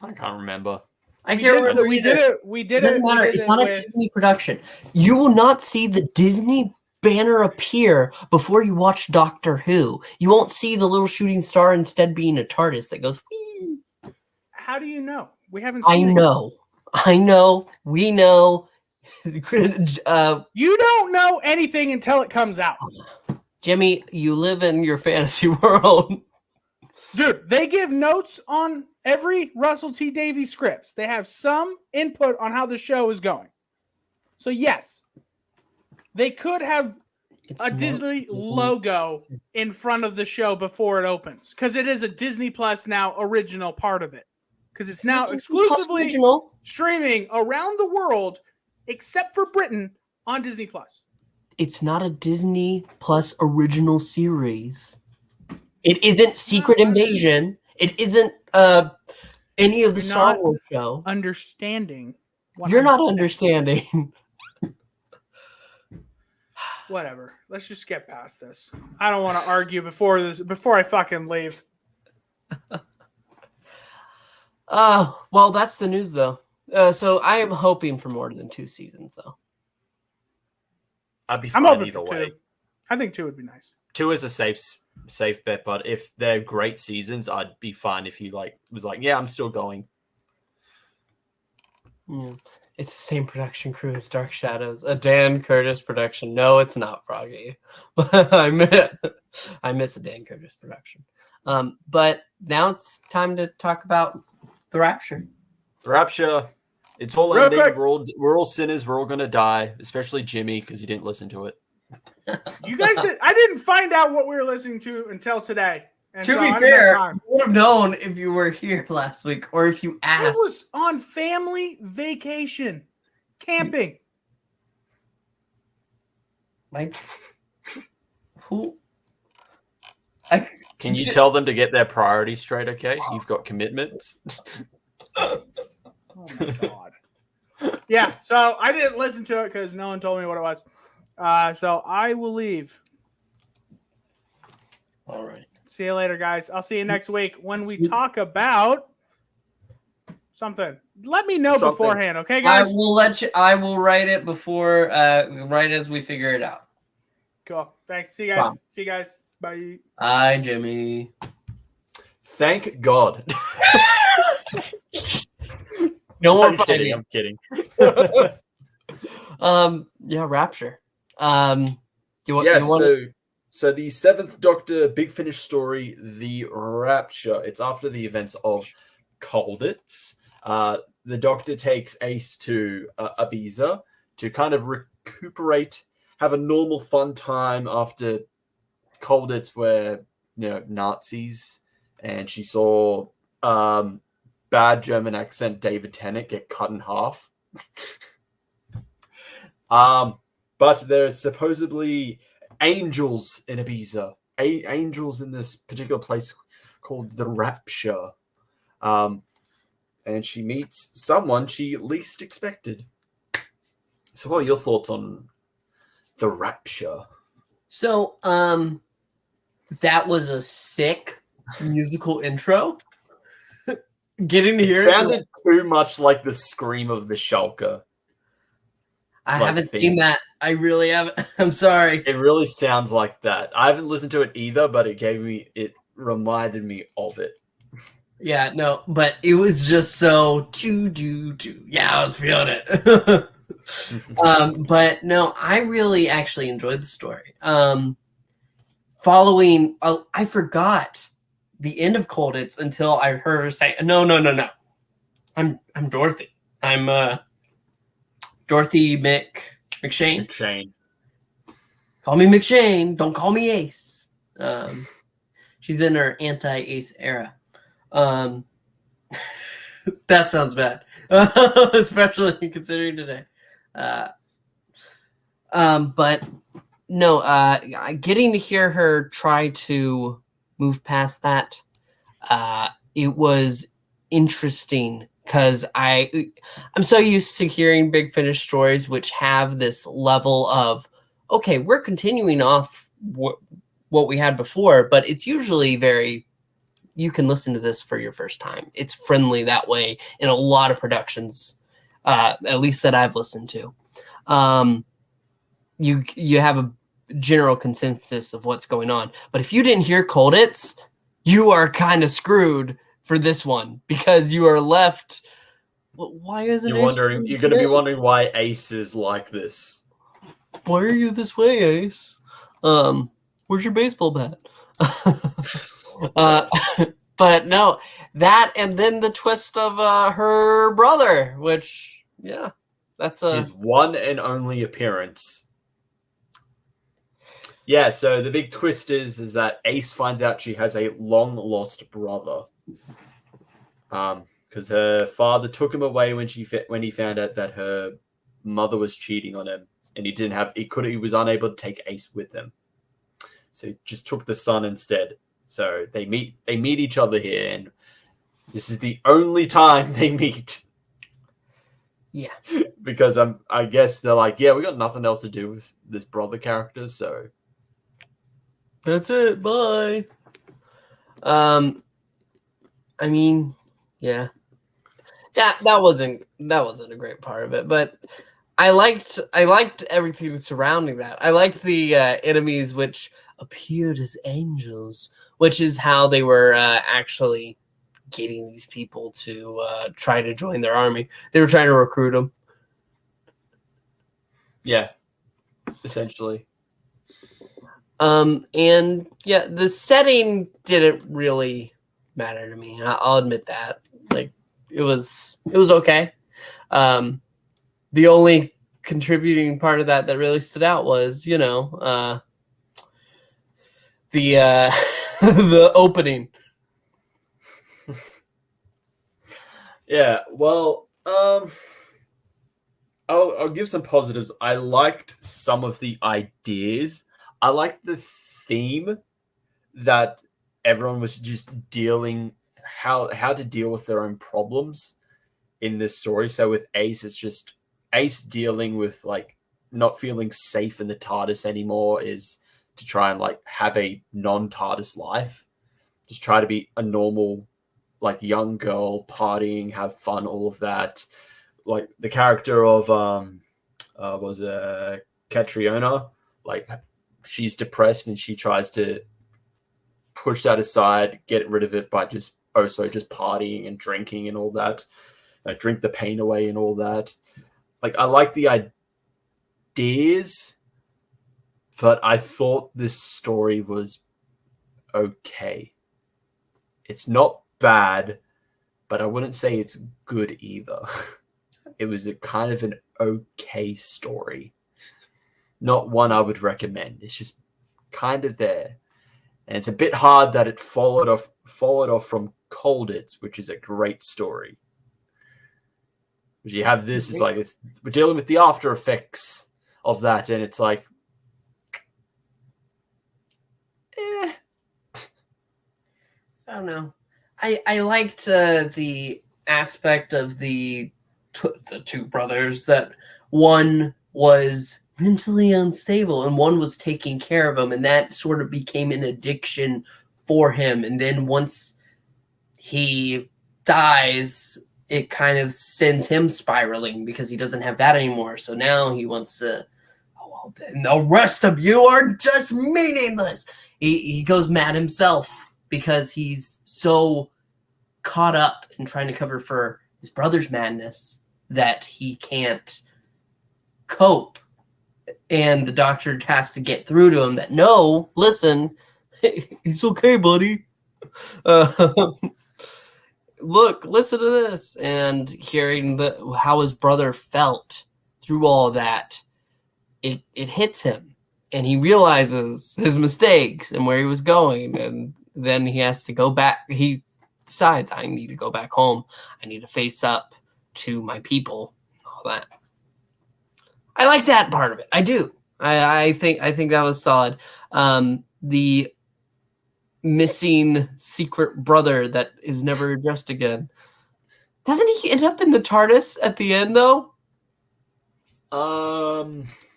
I can't remember. I can't remember. We did it. It doesn't matter. It's not a Disney production. You will not see the Disney banner appear before you watch Doctor Who. You won't see the little shooting star instead being a TARDIS that goes, whee. How do you know? We haven't seen it. I know. We know. You don't know anything until it comes out. Jimmy, you live in your fantasy world. Dude, they give notes on every Russell T Davies scripts. They have some input on how the show is going. So yes, they could have a Disney logo in front of the show before it opens, because it is a Disney Plus now original part of it, because it's now exclusively streaming around the world except for Britain on Disney Plus. It's not a Disney Plus original series. It isn't Secret Invasion. It isn't any of the Star Wars show. Understanding. You're not understanding. Whatever. Let's just get past this. I don't want to argue before I fucking leave. Well, that's the news though. So I am hoping for more than 2 seasons though. I'd be fine either way. 2. I think 2 would be nice. 2 is a safe bet, but if they're great seasons, I'd be fine if he was like, yeah, I'm still going. Yeah. It's the same production crew as Dark Shadows, a Dan Curtis production. No, it's not, Froggy. I miss a Dan Curtis production. But now it's time to talk about the Rapture. The Rapture. It's all ending. We're all sinners. We're all gonna die, especially Jimmy because he didn't listen to it. You guys did. I didn't find out what we were listening to until today. And to be fair, you would have known if you were here last week or if you asked. I was on family vacation, camping. Like, who? Can you tell them to get their priorities straight? Okay, you've got commitments. Oh my god. Yeah, so I didn't listen to it because no one told me what it was. So I will leave. All right. See you later, guys. I'll see you next week when we talk about something. Let me know beforehand, okay, guys? I will write it before, right as we figure it out. Cool. Thanks. See you guys. See you guys. Bye. Bye, Jimmy. Thank God. No more fighting. I'm kidding. Yeah, Rapture. So the 7th Doctor Big Finish story, The Rapture. It's after the events of Colditz. The Doctor takes Ace to Ibiza to kind of recuperate, have a normal fun time after Colditz were, Nazis, and she saw bad German accent David Tennant get cut in half. But there's supposedly angels in Ibiza. Angels in this particular place called the Rapture. And she meets someone she least expected. So what are your thoughts on the Rapture? So, that was a sick musical intro. Getting to It hear sounded too much like the scream of the Shulker. I like haven't theme. seen that. I really haven't. I'm sorry. It really sounds like that. I haven't listened to it either, but it reminded me of it. Yeah, no, but it was just so Yeah, I was feeling it. But no, I really actually enjoyed the story. Following, I forgot the end of Colditz until I heard her say, "No. I'm Dorothy. I'm Dorothy McShane. McShane. Call me McShane. Don't call me Ace." She's in her anti-Ace era. That sounds bad, especially considering today. But no, getting to hear her try to move past that, it was interesting because I'm so used to hearing Big Finish stories which have this level of, okay, we're continuing off what we had before, but it's usually very, you can listen to this for your first time. It's friendly that way in a lot of productions, at least that I've listened to. You have a general consensus of what's going on. But if you didn't hear Colditz, you are kind of screwed for this one because you are left. Well, why isn't You're Ace going to be wondering why Ace is like this. Why are you this way, Ace? Where's your baseball bat? But no, that and then the twist of her brother, which that's his one and only appearance. Yeah, so the big twist is that Ace finds out she has a long lost brother. Because her father took him away when he found out that her mother was cheating on him, and he was unable to take Ace with him. So he just took the son instead. So they meet each other here, and this is the only time they meet. Yeah. Because I guess they're like, yeah, we got nothing else to do with this brother character, so that's it. Bye. I mean, yeah. That wasn't a great part of it, but I liked everything surrounding that. I liked the enemies which appeared as angels, which is how they were actually getting these people to try to join their army. They were trying to recruit them. Yeah, essentially. And yeah, the setting didn't really matter to me. I'll admit that. Like, it was okay. The only contributing part of that really stood out was, the the opening. Yeah, well, I'll give some positives. I liked some of the ideas. I liked the theme that everyone was just dealing how to deal with their own problems in this story. So with Ace, it's just Ace dealing with like not feeling safe in the TARDIS anymore, is to try and like have a non-TARDIS life. Just try to be a normal, like, young girl, partying, have fun, all of that. Like the character of Catriona, like, she's depressed and she tries to push that aside, get rid of it by just partying and drinking and all that. Drink the pain away and all that. Like, I like the ideas, but I thought this story was okay. It's not bad, but I wouldn't say it's good either. It was a kind of an okay story. Not one I would recommend. It's just kind of there. And it's a bit hard that it followed off from Colditz, which is a great story. But you have this, it's like we're dealing with the after effects of that, and it's like, I don't know. I liked the aspect of the two brothers, that one was mentally unstable and one was taking care of him, and that sort of became an addiction for him. And then once he dies, it kind of sends him spiraling because he doesn't have that anymore. So now he wants to, oh, well, then the rest of you are just meaningless. He goes mad himself because he's so caught up in trying to cover for his brother's madness that he can't cope. And the doctor has to get through to him that, no, listen, it's okay, buddy. Look, listen to this. And hearing how his brother felt through all of that, it hits him. And he realizes his mistakes and where he was going. And then he has to go back. He decides, I need to go back home. I need to face up to my people. All that. I like that part of it. I do. I think that was solid. The missing secret brother that is never addressed again. Doesn't he end up in the TARDIS at the end though?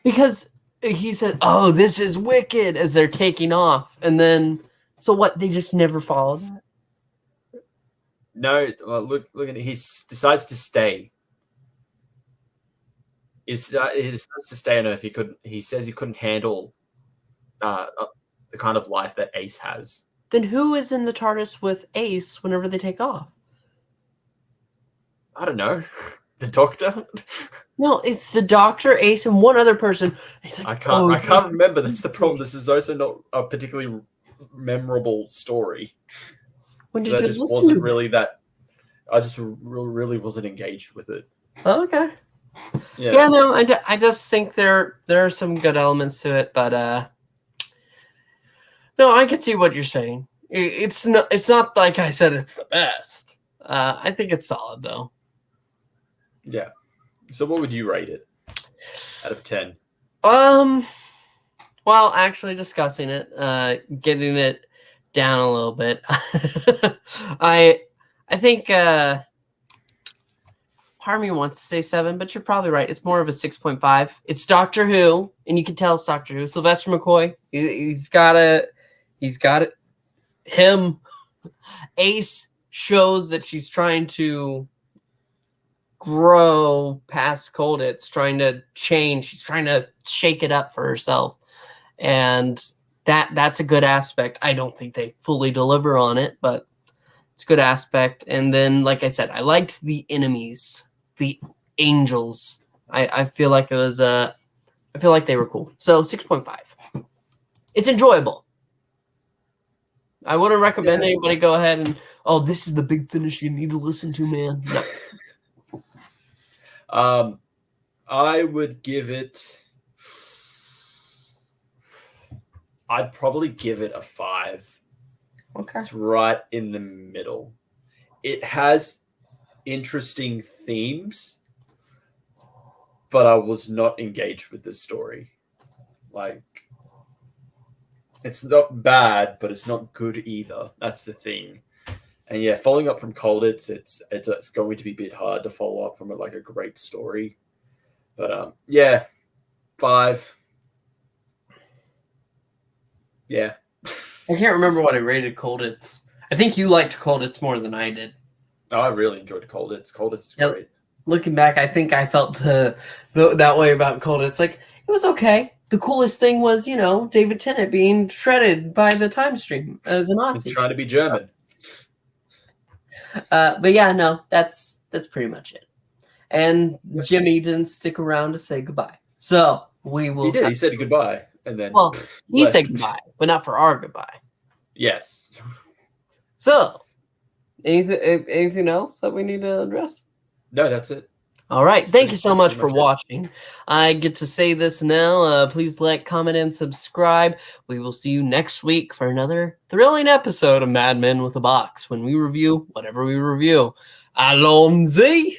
Because he said, "Oh, this is wicked," as they're taking off, and then so what? They just never followed that. No, look at it. He decides to stay. He decides to stay on Earth. He says he couldn't handle the kind of life that Ace has. Then who is in the TARDIS with Ace whenever they take off? I don't know. The Doctor? No, it's the Doctor, Ace, and one other person. It's like, I can't remember. That's the problem. This is also not a particularly memorable story. When did that you just listen wasn't to really that. I just really wasn't engaged with it. Oh, okay. Yeah. No, I just think there are some good elements to it, but no, I can see what you're saying. It's not like I said it's the best. I think it's solid though. Yeah. So what would you rate it out of 10? Well, actually discussing it, getting it down a little bit. I think part of me wants to say 7, but you're probably right. It's more of a 6.5. It's Doctor Who, and you can tell it's Doctor Who. Sylvester McCoy, he's got it. Him. Ace shows that she's trying to grow past Colditz, trying to change. She's trying to shake it up for herself. And that's a good aspect. I don't think they fully deliver on it, but it's a good aspect. And then, like I said, I liked the enemies, the angels. I feel like it was I feel like they were cool. So 6.5. It's enjoyable. I wouldn't recommend anybody go ahead and, oh, this is the big finish you need to listen to, man. No. I would give it. I'd probably give it a 5. Okay. It's right in the middle. It has interesting themes, but I was not engaged with this story. Like, it's not bad, but it's not good either. That's the thing. And yeah, following up from Colditz, it's going to be a bit hard to follow up from a great story. But yeah, 5. Yeah. I can't remember what I rated Colditz. I think you liked Colditz more than I did. Oh, I really enjoyed Colditz. Colditz is great. Looking back, I think I felt that way about Colditz. Like, it was okay. The coolest thing was, David Tennant being shredded by the time stream as a Nazi. He's trying to be German. But yeah, no, that's pretty much it. And Jimmy didn't stick around to say goodbye. So we will. He did. He said goodbye. And then he said goodbye, but not for our goodbye. Yes. So, anything else that we need to address? No, that's it. All right. Thank you so much for watching. I get to say this now. Please like, comment, and subscribe. We will see you next week for another thrilling episode of Mad Men with a Box when we review whatever we review. Allons-y!